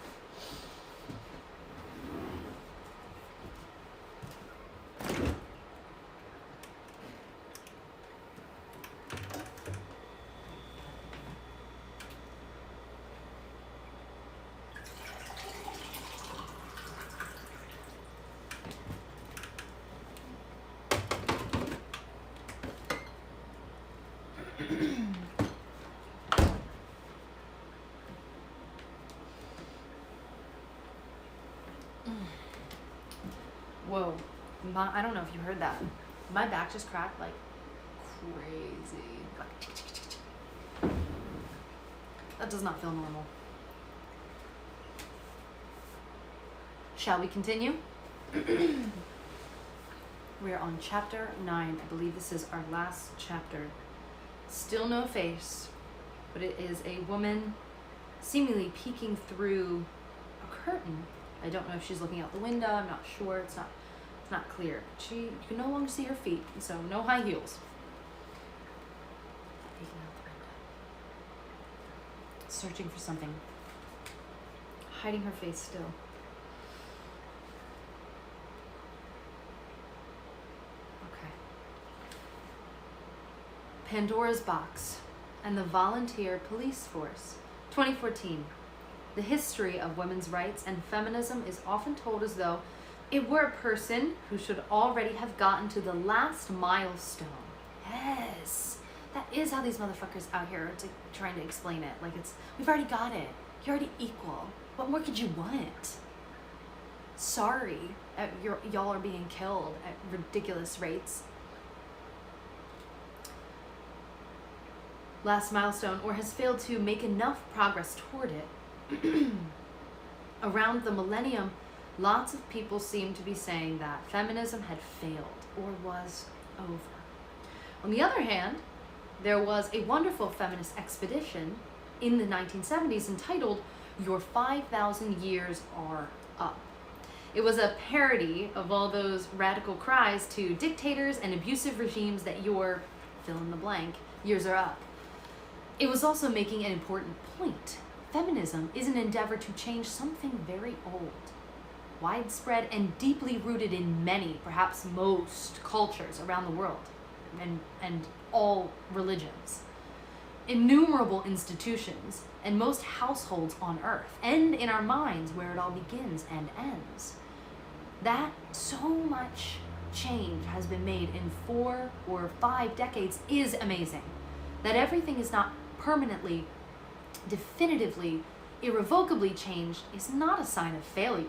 Whoa, I don't know if you heard that. My back just cracked like crazy. That does not feel normal. Shall we continue? We're on chapter 9. I believe this is our last chapter. Still no face, but it is a woman seemingly peeking through a curtain. I don't know if she's looking out the window. I'm not sure. It's not clear. You can no longer see her feet, so no high heels. Peeking out the window. Searching for something. Hiding her face still. Okay. Pandora's Box and the Volunteer Police Force, 2014. The history of women's rights and feminism is often told as though it were a person who should already have gotten to the last milestone. Yes, that is how these motherfuckers out here are trying to explain it. Like we've already got it. You're already equal. What more could you want? Sorry, y'all are being killed at ridiculous rates. Last milestone, or has failed to make enough progress toward it. Around the millennium, lots of people seem to be saying that feminism had failed or was over. On the other hand, there was a wonderful feminist expedition in the 1970s entitled Your 5,000 Years Are Up. It was a parody of all those radical cries to dictators and abusive regimes that your fill in the blank years are up. It was also making an important point. Feminism is an endeavor to change something very old, widespread and deeply rooted in many, perhaps most, cultures around the world, and all religions, innumerable institutions, and most households on earth, and in our minds where it all begins and ends. That so much change has been made in 4 or 5 decades is amazing. That everything is not permanently, definitively, irrevocably changed is not a sign of failure.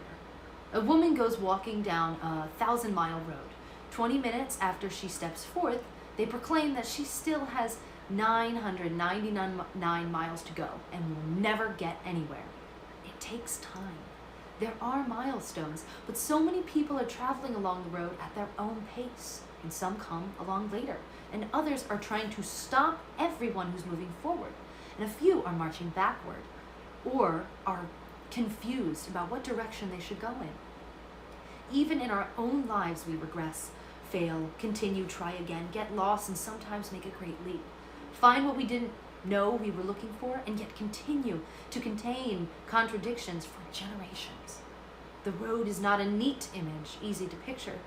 A woman goes walking down a 1,000-mile road. 20 minutes after she steps forth, they proclaim that she still has 999 miles to go and will never get anywhere. It takes time. There are milestones, but so many people are traveling along the road at their own pace, and some come along later, and others are trying to stop everyone who's moving forward, and a few are marching backward, or are confused about what direction they should go in. Even in our own lives, we regress, fail, continue, try again, get lost, and sometimes make a great leap. Find what we didn't know we were looking for, and yet continue to contain contradictions for generations. The road is not a neat image, easy to picture,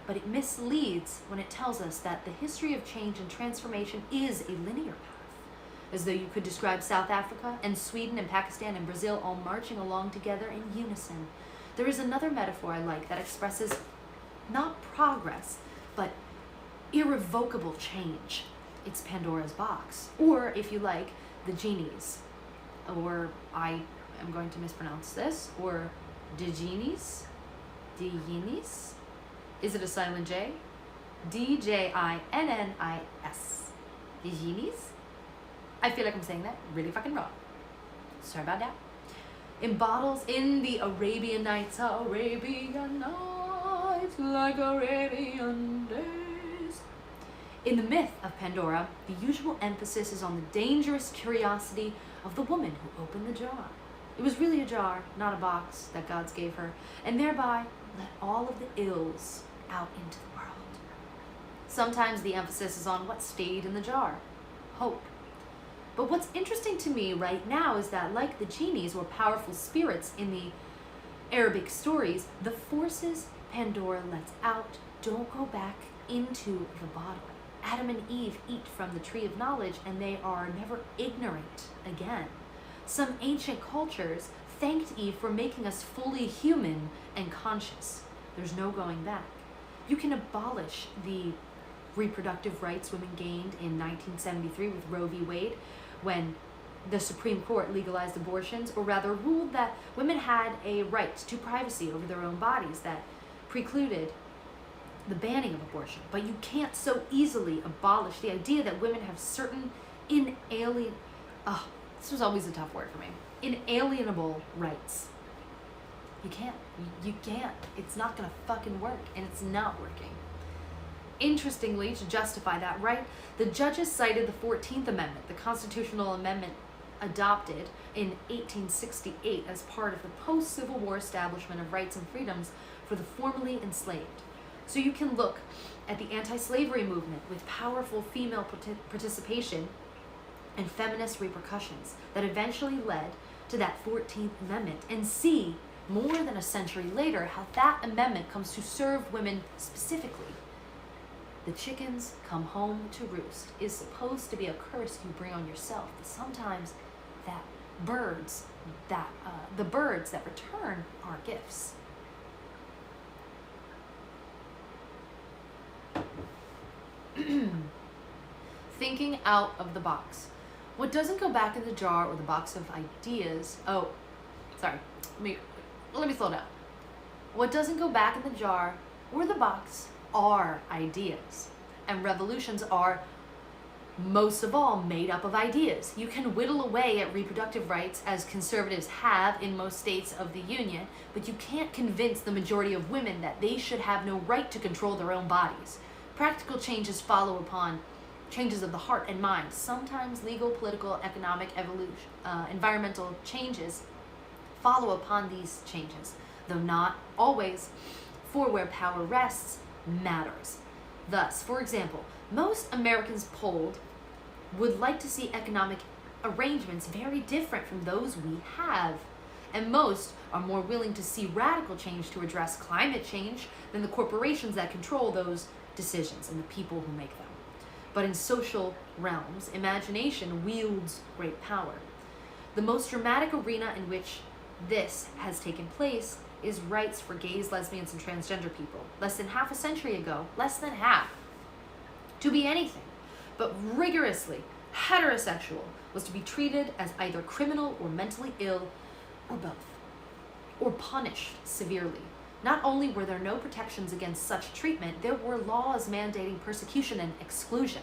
but it misleads when it tells us that the history of change and transformation is a linear path, as though you could describe South Africa and Sweden and Pakistan and Brazil all marching along together in unison. There is another metaphor I like that expresses not progress, but irrevocable change. It's Pandora's box, or if you like, the genies, or I am going to mispronounce this, or the genies, is it a silent J? Djinnis, the genies? I feel like I'm saying that really fucking wrong. Sorry about that. Embodies in the Arabian Nights, like Arabian days. In the myth of Pandora, the usual emphasis is on the dangerous curiosity of the woman who opened the jar. It was really a jar, not a box, that gods gave her, and thereby let all of the ills out into the world. Sometimes the emphasis is on what stayed in the jar, hope. But what's interesting to me right now is that, like the genies or powerful spirits in the Arabic stories, the forces Pandora lets out don't go back into the bottle. Adam and Eve eat from the tree of knowledge, and they are never ignorant again. Some ancient cultures thanked Eve for making us fully human and conscious. There's no going back. You can abolish the reproductive rights women gained in 1973 with Roe v. Wade, when the Supreme Court legalized abortions, or rather ruled that women had a right to privacy over their own bodies that precluded the banning of abortion. But you can't so easily abolish the idea that women have certain this was always a tough word for me, inalienable rights. You can't. You can't. It's not gonna fucking work, and it's not working. Interestingly, to justify that right, the judges cited the 14th Amendment, the constitutional amendment adopted in 1868 as part of the post-Civil War establishment of rights and freedoms for the formerly enslaved. So you can look at the anti-slavery movement with powerful female participation and feminist repercussions that eventually led to that 14th Amendment, and see more than a century later how that amendment comes to serve women specifically. The chickens come home to roost is supposed to be a curse you bring on yourself. But sometimes the birds that return are gifts. Thinking out of the box. What doesn't go back in the jar or the box of ideas? Oh, sorry. Let me slow down. What doesn't go back in the jar or the box are ideas. And revolutions are, most of all, made up of ideas. You can whittle away at reproductive rights, as conservatives have in most states of the Union, but you can't convince the majority of women that they should have no right to control their own bodies. Practical changes follow upon changes of the heart and mind. Sometimes legal, political, economic, environmental changes follow upon these changes, though not always, for where power rests matters. Thus, for example, most Americans polled would like to see economic arrangements very different from those we have, and most are more willing to see radical change to address climate change than the corporations that control those decisions and the people who make them. But in social realms, imagination wields great power. The most dramatic arena in which this has taken place is rights for gays, lesbians, and transgender people. Less than half a century ago, less than half, to be anything but rigorously heterosexual was to be treated as either criminal or mentally ill, or both, or punished severely. Not only were there no protections against such treatment, there were laws mandating persecution and exclusion.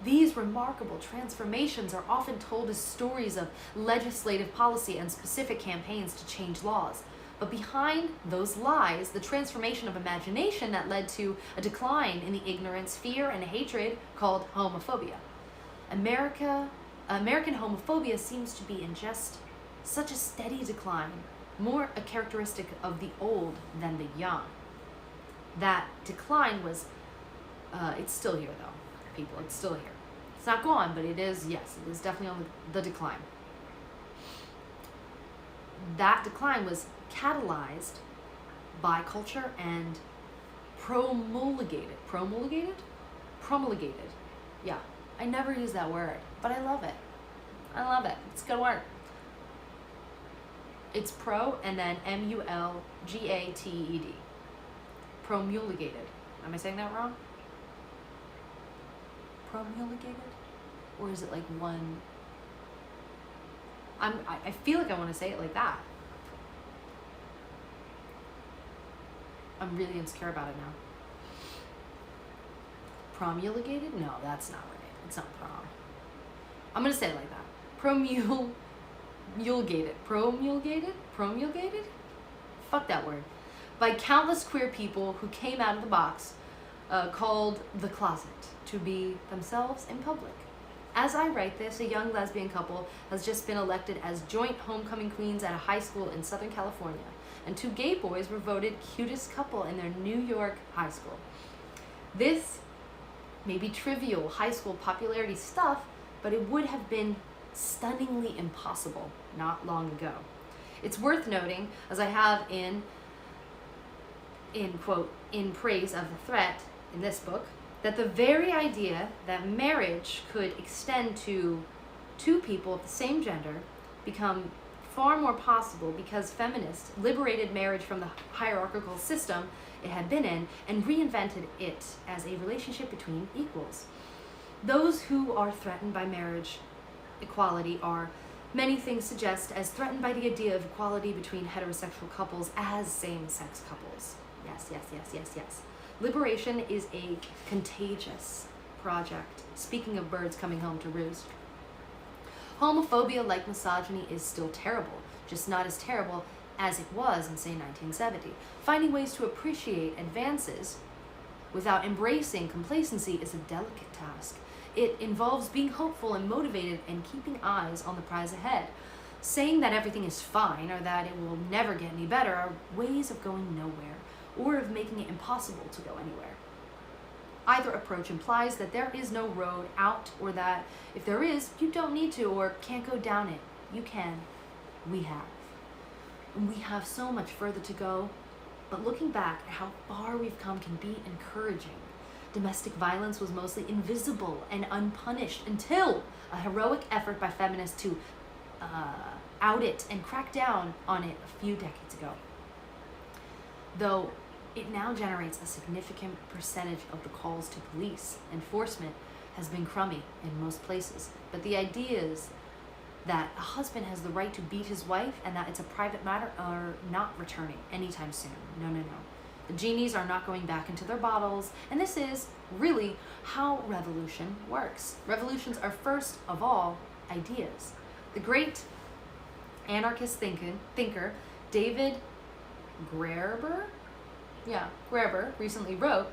These remarkable transformations are often told as stories of legislative policy and specific campaigns to change laws. But behind those lies, the transformation of imagination that led to a decline in the ignorance, fear, and hatred called homophobia. American homophobia seems to be in just such a steady decline, more a characteristic of the old than the young. That decline was, it's still here though, people, it's still here. It's not gone, but it is, yes, it is definitely on the decline. That decline was catalyzed by culture and promulgated. Yeah, I never use that word, but I love it. It's a good word. It's pro and then mulgated. Promulgated. Am I saying that wrong? Promulgated? Or is it like one? I feel like I want to say it like that. I'm really insecure about it now. Promulgated? No, that's not right. It's not prom. I'm going to say it like that. Promulgated? Fuck that word. By countless queer people who came out of the box, called the closet, to be themselves in public. As I write this, a young lesbian couple has just been elected as joint homecoming queens at a high school in Southern California, and 2 gay boys were voted cutest couple in their New York high school. This may be trivial high school popularity stuff, but it would have been stunningly impossible not long ago. It's worth noting, as I have in quote, in praise of the threat in this book, that the very idea that marriage could extend to 2 people of the same gender become far more possible because feminists liberated marriage from the hierarchical system it had been in and reinvented it as a relationship between equals. Those who are threatened by marriage equality are, many things suggest, as threatened by the idea of equality between heterosexual couples as same-sex couples. Yes. Liberation is a contagious project. Speaking of birds coming home to roost. Homophobia, like misogyny, is still terrible, just not as terrible as it was in, say, 1970. Finding ways to appreciate advances without embracing complacency is a delicate task. It involves being hopeful and motivated and keeping eyes on the prize ahead. Saying that everything is fine or that it will never get any better are ways of going nowhere, or of making it impossible to go anywhere. Either approach implies that there is no road out, or that if there is, you don't need to or can't go down it. You can. We have. And we have so much further to go, but looking back at how far we've come can be encouraging. Domestic violence was mostly invisible and unpunished until a heroic effort by feminists to out it and crack down on it a few decades ago. Though it now generates a significant percentage of the calls to police. Enforcement has been crummy in most places, but the ideas that a husband has the right to beat his wife and that it's a private matter are not returning anytime soon. No. The genies are not going back into their bottles, and this is really how revolution works. Revolutions are first of all ideas. The great anarchist thinker David Graeber recently wrote,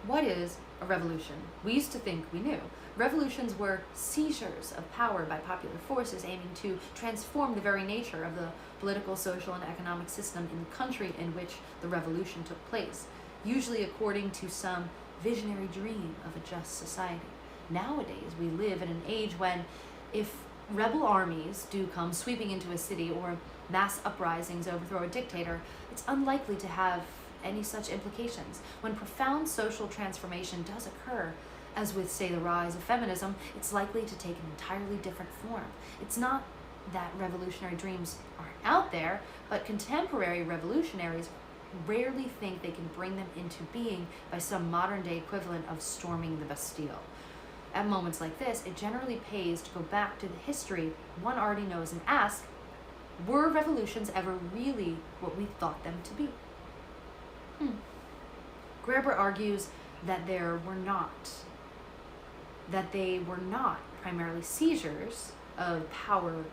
"What is a revolution? We used to think we knew. Revolutions were seizures of power by popular forces aiming to transform the very nature of the political, social, and economic system in the country in which the revolution took place, usually according to some visionary dream of a just society. Nowadays, we live in an age when, if rebel armies do come sweeping into a city or mass uprisings overthrow a dictator, it's unlikely to have any such implications. When profound social transformation does occur, as with, say, the rise of feminism, it's likely to take an entirely different form. It's not that revolutionary dreams aren't out there, but contemporary revolutionaries rarely think they can bring them into being by some modern-day equivalent of storming the Bastille. At moments like this, it generally pays to go back to the history one already knows and ask, were revolutions ever really what we thought them to be? Graeber argues that there were not. that they were not primarily seizures of power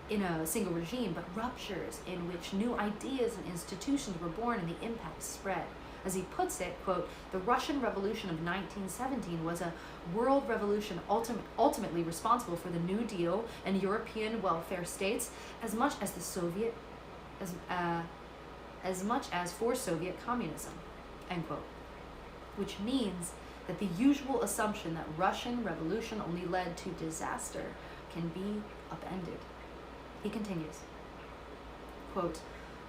in a single regime, but ruptures in which new ideas and institutions were born and the impact spread. As he puts it, quote, the Russian Revolution of 1917 was a world revolution ultimately responsible for the New Deal and European welfare states as much as for Soviet communism, end quote. Which means that the usual assumption that Russian revolution only led to disaster can be upended. He continues, quote,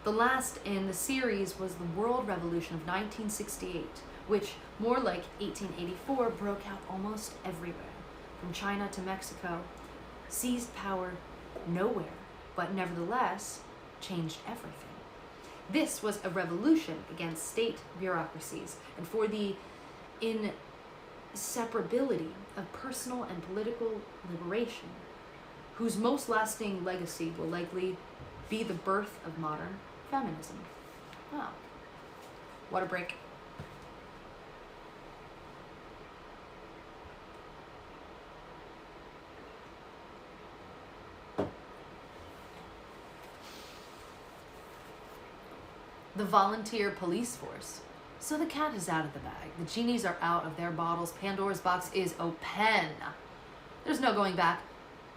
the last in the series was the World Revolution of 1968, which, more like 1884, broke out almost everywhere, from China to Mexico, seized power nowhere, but nevertheless changed everything. This was a revolution against state bureaucracies and for the inseparability of personal and political liberation, whose most lasting legacy will likely be the birth of modern feminism. Wow. What a break. The volunteer police force. So the cat is out of the bag. The genies are out of their bottles. Pandora's box is open. There's no going back.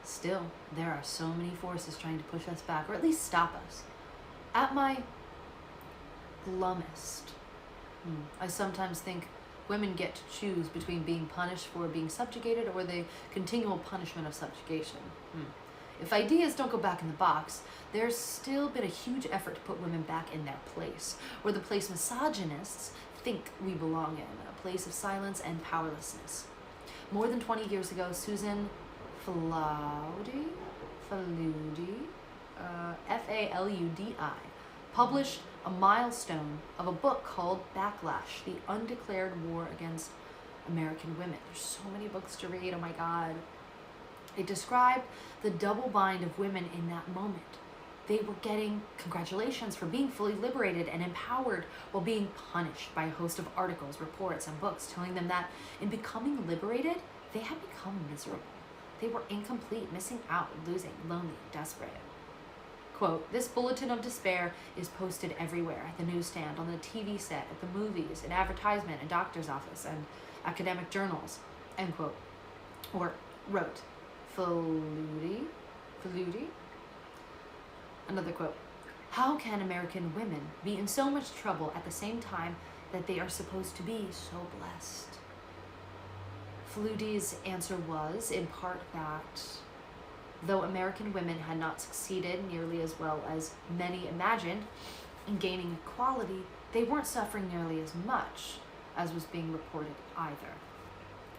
Still, there are so many forces trying to push us back, or at least stop us. At my glummest, I sometimes think women get to choose between being punished for being subjugated or the continual punishment of subjugation. If ideas don't go back in the box, there's still been a huge effort to put women back in their place, or the place misogynists think we belong in, a place of silence and powerlessness. More than 20 years ago, Susan Faludi, Faludi, published a milestone of a book called Backlash, the Undeclared War Against American Women. There's so many books to read, oh my God. It described the double bind of women in that moment. They were getting congratulations for being fully liberated and empowered while being punished by a host of articles, reports, and books telling them that in becoming liberated, they had become miserable. They were incomplete, missing out, losing, lonely, desperate. Quote, this bulletin of despair is posted everywhere, at the newsstand, on the TV set, at the movies, in advertisement, in doctor's office, and academic journals, end quote. Or wrote, Faludi. Another quote, how can American women be in so much trouble at the same time that they are supposed to be so blessed? Faludi's answer was, in part, that though American women had not succeeded nearly as well as many imagined in gaining equality, they weren't suffering nearly as much as was being reported either.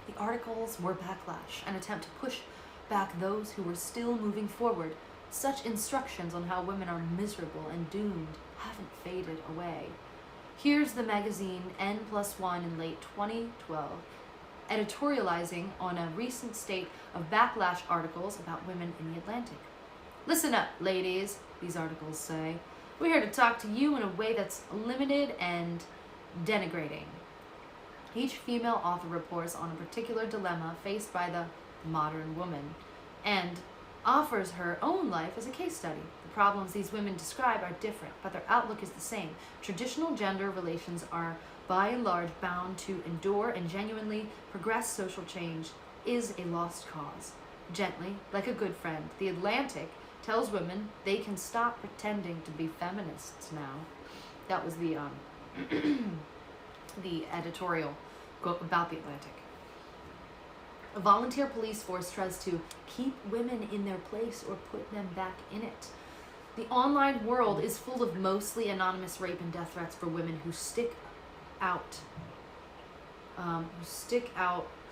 The articles were backlash, an attempt to push back those who were still moving forward. Such instructions on how women are miserable and doomed haven't faded away. Here's the magazine N+1 in late 2012, editorializing on a recent state of backlash articles about women in the Atlantic. Listen up, ladies, these articles say. We're here to talk to you in a way that's limited and denigrating. Each female author reports on a particular dilemma faced by the modern woman and offers her own life as a case study. The problems these women describe are different, but their outlook is the same. Traditional gender relations are by and large bound to endure, and genuinely progress social change is a lost cause. Gently, like a good friend, The Atlantic tells women they can stop pretending to be feminists now. That was the the editorial about The Atlantic. A volunteer police force tries to keep women in their place or put them back in it. The online world is full of mostly anonymous rape and death threats for women who stick out,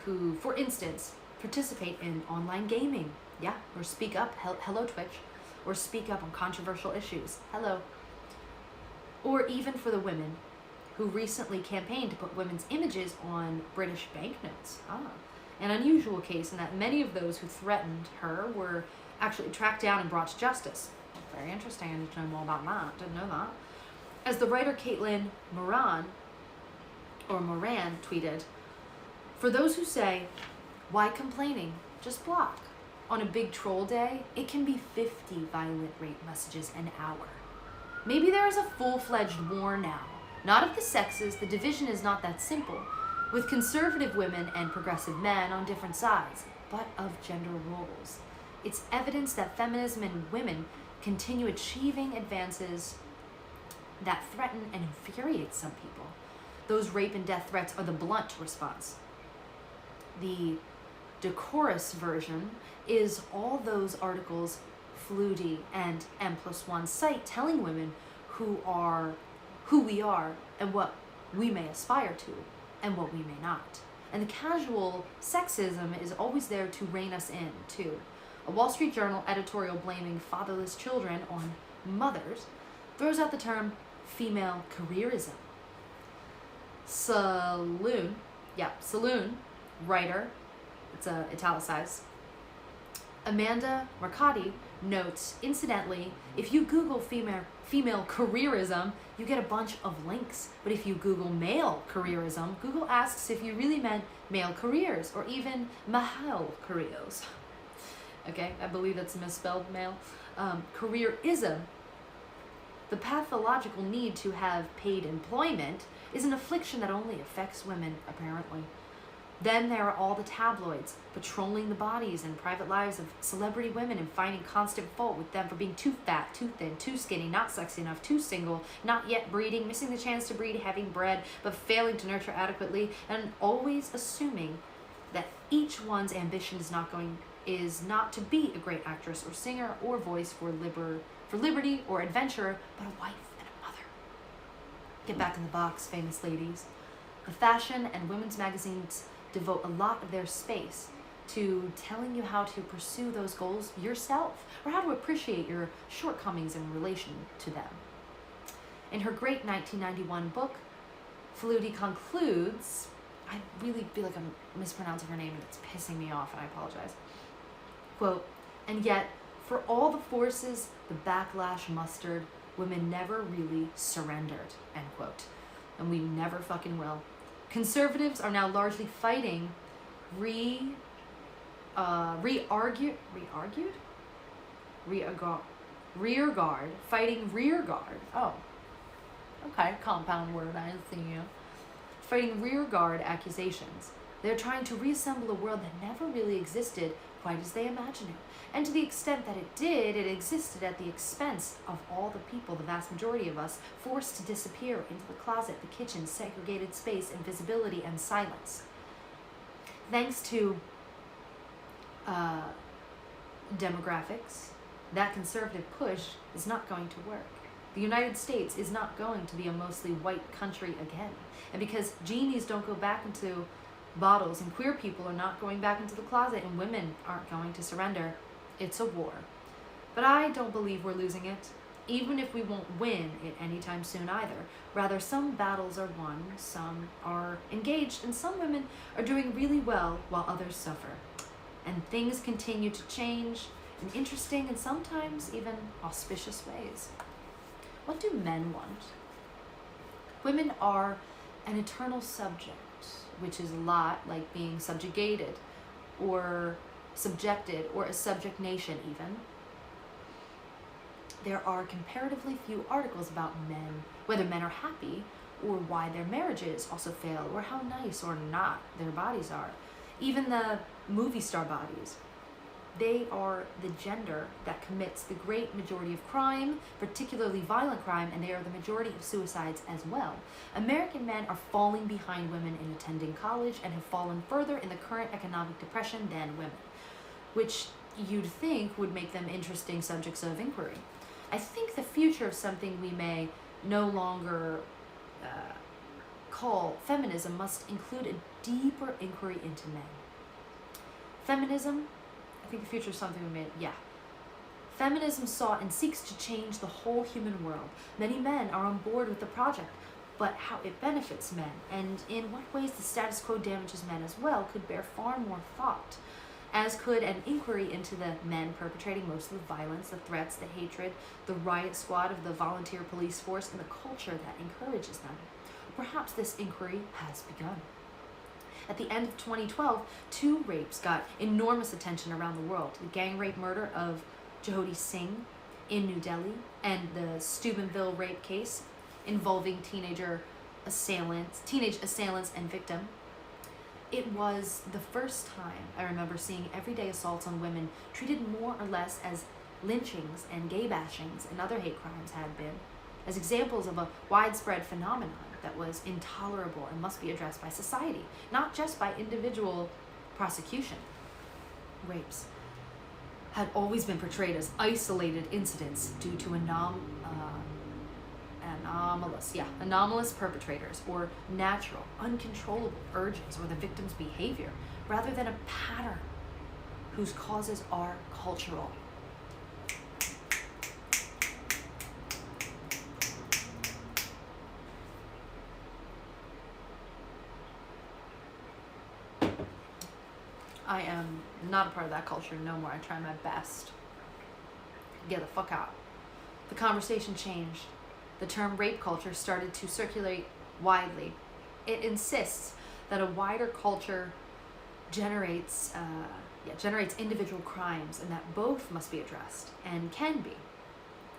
who, for instance, participate in online gaming, or speak up, hello Twitch, or speak up on controversial issues, hello. Or even for the women who recently campaigned to put women's images on British banknotes. An unusual case in that many of those who threatened her were actually tracked down and brought to justice. Very interesting, I need to know more about that, didn't know that. As the writer Caitlin Moran tweeted, for those who say Why complaining? Just block. On a big troll day, it can be 50 violent rape messages an hour. Maybe there is a full-fledged war now. Not of the sexes, the division is not that simple, with conservative women and progressive men on different sides, but of gender roles. It's evidence that feminism and women continue achieving advances that threaten and infuriate some people. Those rape and death threats are the blunt response. The decorous version is all those articles Flutie and M+1 cite telling women who we are and what we may aspire to and what we may not. And the casual sexism is always there to rein us in, too. A Wall Street Journal editorial blaming fatherless children on mothers throws out the term female careerism. Saloon writer, it's italicized, Amanda Mercati notes, incidentally, if you Google female careerism, you get a bunch of links. But if you Google male careerism, Google asks if you really meant male careers or even mahal careers. Okay, I believe that's misspelled male. Careerism, the pathological need to have paid employment, is an affliction that only affects women, apparently. Then there are all the tabloids, patrolling the bodies and private lives of celebrity women and finding constant fault with them for being too fat, too thin, too skinny, not sexy enough, too single, not yet breeding, missing the chance to breed, having bred, but failing to nurture adequately, and always assuming that each one's ambition is not to be a great actress or singer or voice for liberty or adventure, but a wife and a mother. Get back in the box, famous ladies. The fashion and women's magazines devote a lot of their space to telling you how to pursue those goals yourself or how to appreciate your shortcomings in relation to them. In her great 1991 book, Flutie concludes, I really feel like I'm mispronouncing her name and it's pissing me off and I apologize. Quote, and yet, for all the forces the backlash mustered, women never really surrendered, end quote. And we never fucking will. Conservatives are now largely fighting rearguard, fighting rear guard. Oh, okay, compound word, I see you. Fighting rear guard accusations. They're trying to reassemble a world that never really existed quite as they imagine it. And to the extent that it did, it existed at the expense of all the people, the vast majority of us, forced to disappear into the closet, the kitchen, segregated space, invisibility, and silence. Thanks to demographics, that conservative push is not going to work. The United States is not going to be a mostly white country again. And because genies don't go back into bottles and queer people are not going back into the closet and women aren't going to surrender, it's a war. But I don't believe we're losing it, even if we won't win it anytime soon either. Rather, some battles are won, some are engaged, and some women are doing really well while others suffer. And things continue to change in interesting and sometimes even auspicious ways. What do men want? Women are an eternal subject, which is a lot like being subjugated or subjected or a subject nation even. There are comparatively few articles about men, whether men are happy or why their marriages also fail or how nice or not their bodies are. Even the movie star bodies. They are the gender that commits the great majority of crime, particularly violent crime, and they are the majority of suicides as well. American men are falling behind women in attending college and have fallen further in the current economic depression than women, which you'd think would make them interesting subjects of inquiry. I think the future of something we may no longer call feminism must include a deeper inquiry into men. Feminism, I think the future is something we made, yeah. Feminism sought and seeks to change the whole human world. Many men are on board with the project, but how it benefits men and in what ways the status quo damages men as well could bear far more thought, as could an inquiry into the men perpetrating most of the violence, the threats, the hatred, the riot squad of the volunteer police force, and the culture that encourages them. Perhaps this inquiry has begun. At the end of 2012, two rapes got enormous attention around the world. The gang rape murder of Jyoti Singh in New Delhi and the Steubenville rape case involving teenage assailants and victim. It was the first time I remember seeing everyday assaults on women treated more or less as lynchings and gay bashings and other hate crimes had been, as examples of a widespread phenomenon that was intolerable and must be addressed by society, not just by individual prosecution. Rapes had always been portrayed as isolated incidents due to anomalous perpetrators or natural, uncontrollable urges or the victim's behavior, rather than a pattern whose causes are cultural. I am not a part of that culture no more. I try my best. Get the fuck out. The conversation changed. The term rape culture started to circulate widely. It insists that a wider culture generates individual crimes and that both must be addressed and can be.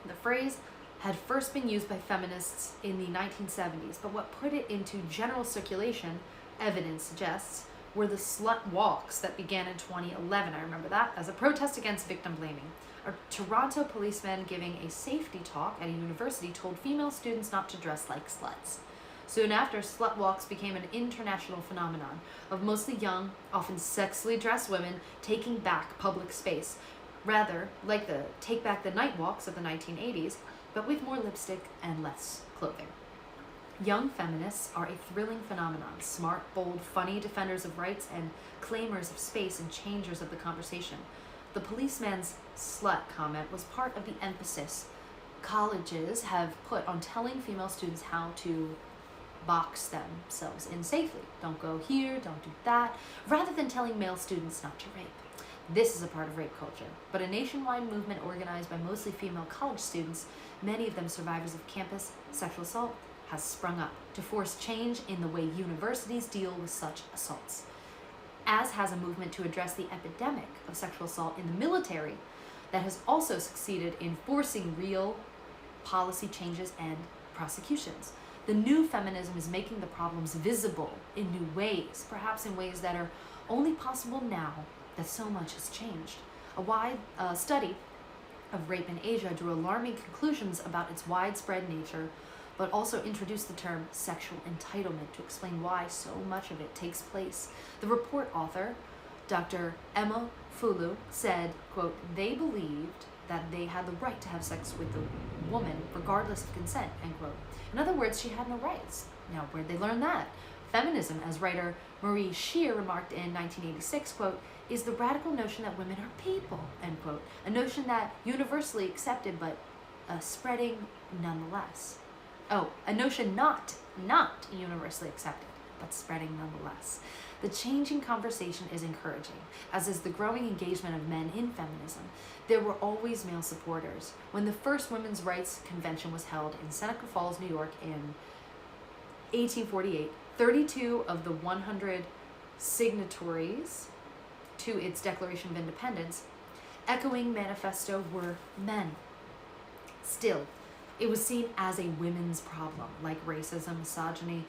The phrase had first been used by feminists in the 1970s, but what put it into general circulation, evidence suggests, were the slut walks that began in 2011. I remember that as a protest against victim blaming. A Toronto policeman giving a safety talk at a university told female students not to dress like sluts. Soon after, slut walks became an international phenomenon of mostly young, often sexily dressed women taking back public space, rather like the Take Back the Night walks of the 1980s, but with more lipstick and less clothing. Young feminists are a thrilling phenomenon, smart, bold, funny defenders of rights and claimers of space and changers of the conversation. The policeman's slut comment was part of the emphasis colleges have put on telling female students how to box themselves in safely. Don't go here, don't do that, rather than telling male students not to rape. This is a part of rape culture, but a nationwide movement organized by mostly female college students, many of them survivors of campus sexual assault, has sprung up to force change in the way universities deal with such assaults, as has a movement to address the epidemic of sexual assault in the military that has also succeeded in forcing real policy changes and prosecutions. The new feminism is making the problems visible in new ways, perhaps in ways that are only possible now that so much has changed. A wide study of rape in Asia drew alarming conclusions about its widespread nature, but also introduced the term sexual entitlement to explain why so much of it takes place. The report author, Dr. Emma Fulu, said, quote, "They believed that they had the right to have sex with the woman regardless of consent," end quote. In other words, she had no rights. Now, where'd they learn that? Feminism, as writer Marie Scheer remarked in 1986, quote, "is the radical notion that women are people," end quote. A notion that universally accepted but spreading nonetheless. Oh, a notion not universally accepted, but spreading nonetheless. The changing conversation is encouraging, as is the growing engagement of men in feminism. There were always male supporters. When the first women's rights convention was held in Seneca Falls, New York in 1848, 32 of the 100 signatories to its Declaration of Independence, echoing manifesto, were men. Still, it was seen as a women's problem, like racism, misogyny,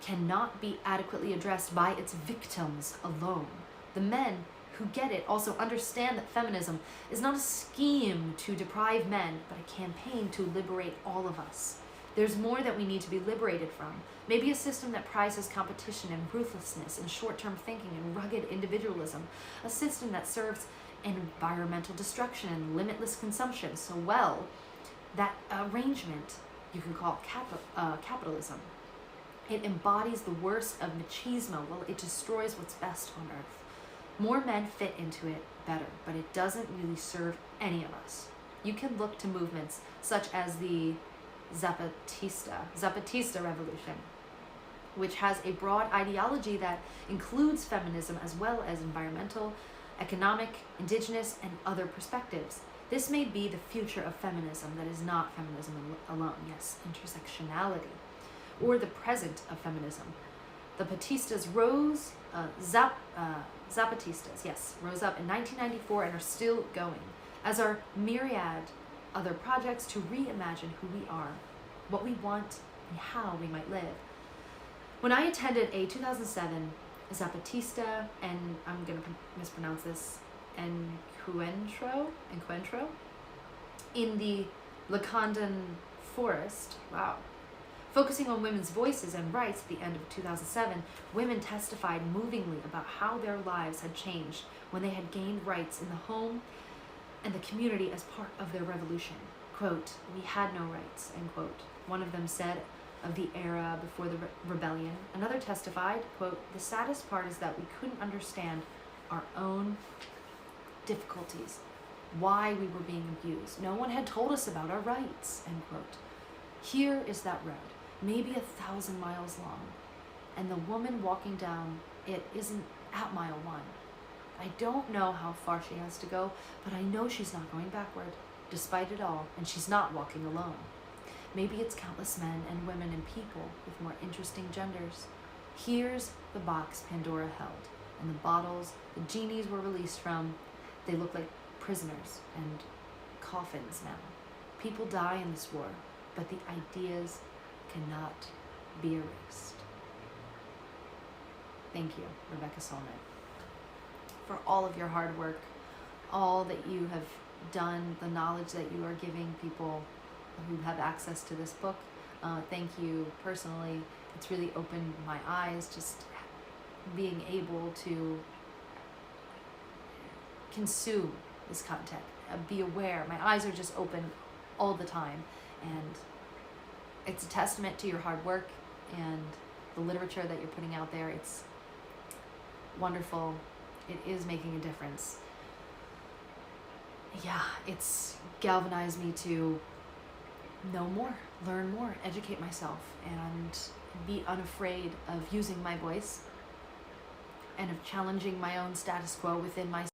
cannot be adequately addressed by its victims alone. The men who get it also understand that feminism is not a scheme to deprive men, but a campaign to liberate all of us. There's more that we need to be liberated from. Maybe a system that prizes competition and ruthlessness and short-term thinking and rugged individualism. A system that serves environmental destruction and limitless consumption so well that arrangement you can call capitalism. It embodies the worst of machismo while it destroys what's best on earth. More men fit into it better, but it doesn't really serve any of us. You can look to movements such as the Zapatista revolution, which has a broad ideology that includes feminism as well as environmental, economic, indigenous, and other perspectives. This may be the future of feminism that is not feminism alone, yes, intersectionality, or the present of feminism, Zapatistas, yes, rose up in 1994 and are still going, as are myriad other projects to reimagine who we are, what we want, and how we might live. When I attended a 2007 Zapatista, and I'm going to mispronounce this, encuentro in the Lacandan Forest, wow, focusing on women's voices and rights at the end of 2007, women testified movingly about how their lives had changed when they had gained rights in the home and the community as part of their revolution. Quote, "We had no rights," end quote. One of them said of the era before the rebellion. Another testified, quote, "The saddest part is that we couldn't understand our own difficulties, why we were being abused. No one had told us about our rights," end quote. Here is that road, maybe 1,000 miles long, and the woman walking down it isn't at mile 1. I don't know how far she has to go, but I know she's not going backward, despite it all, and she's not walking alone. Maybe it's countless men and women and people with more interesting genders. Here's the box Pandora held, and the bottles the genies were released from. They look like prisoners and coffins now. People die in this war, but the ideas cannot be erased. Thank you, Rebecca Solnit, for all of your hard work, all that you have done, the knowledge that you are giving people who have access to this book. Thank you personally. It's really opened my eyes, just being able to consume this content, be aware. My eyes are just open all the time, and it's a testament to your hard work and the literature that you're putting out there. It's wonderful. It is making a difference. Yeah, it's galvanized me to know more, learn more, educate myself, and be unafraid of using my voice and of challenging my own status quo within myself.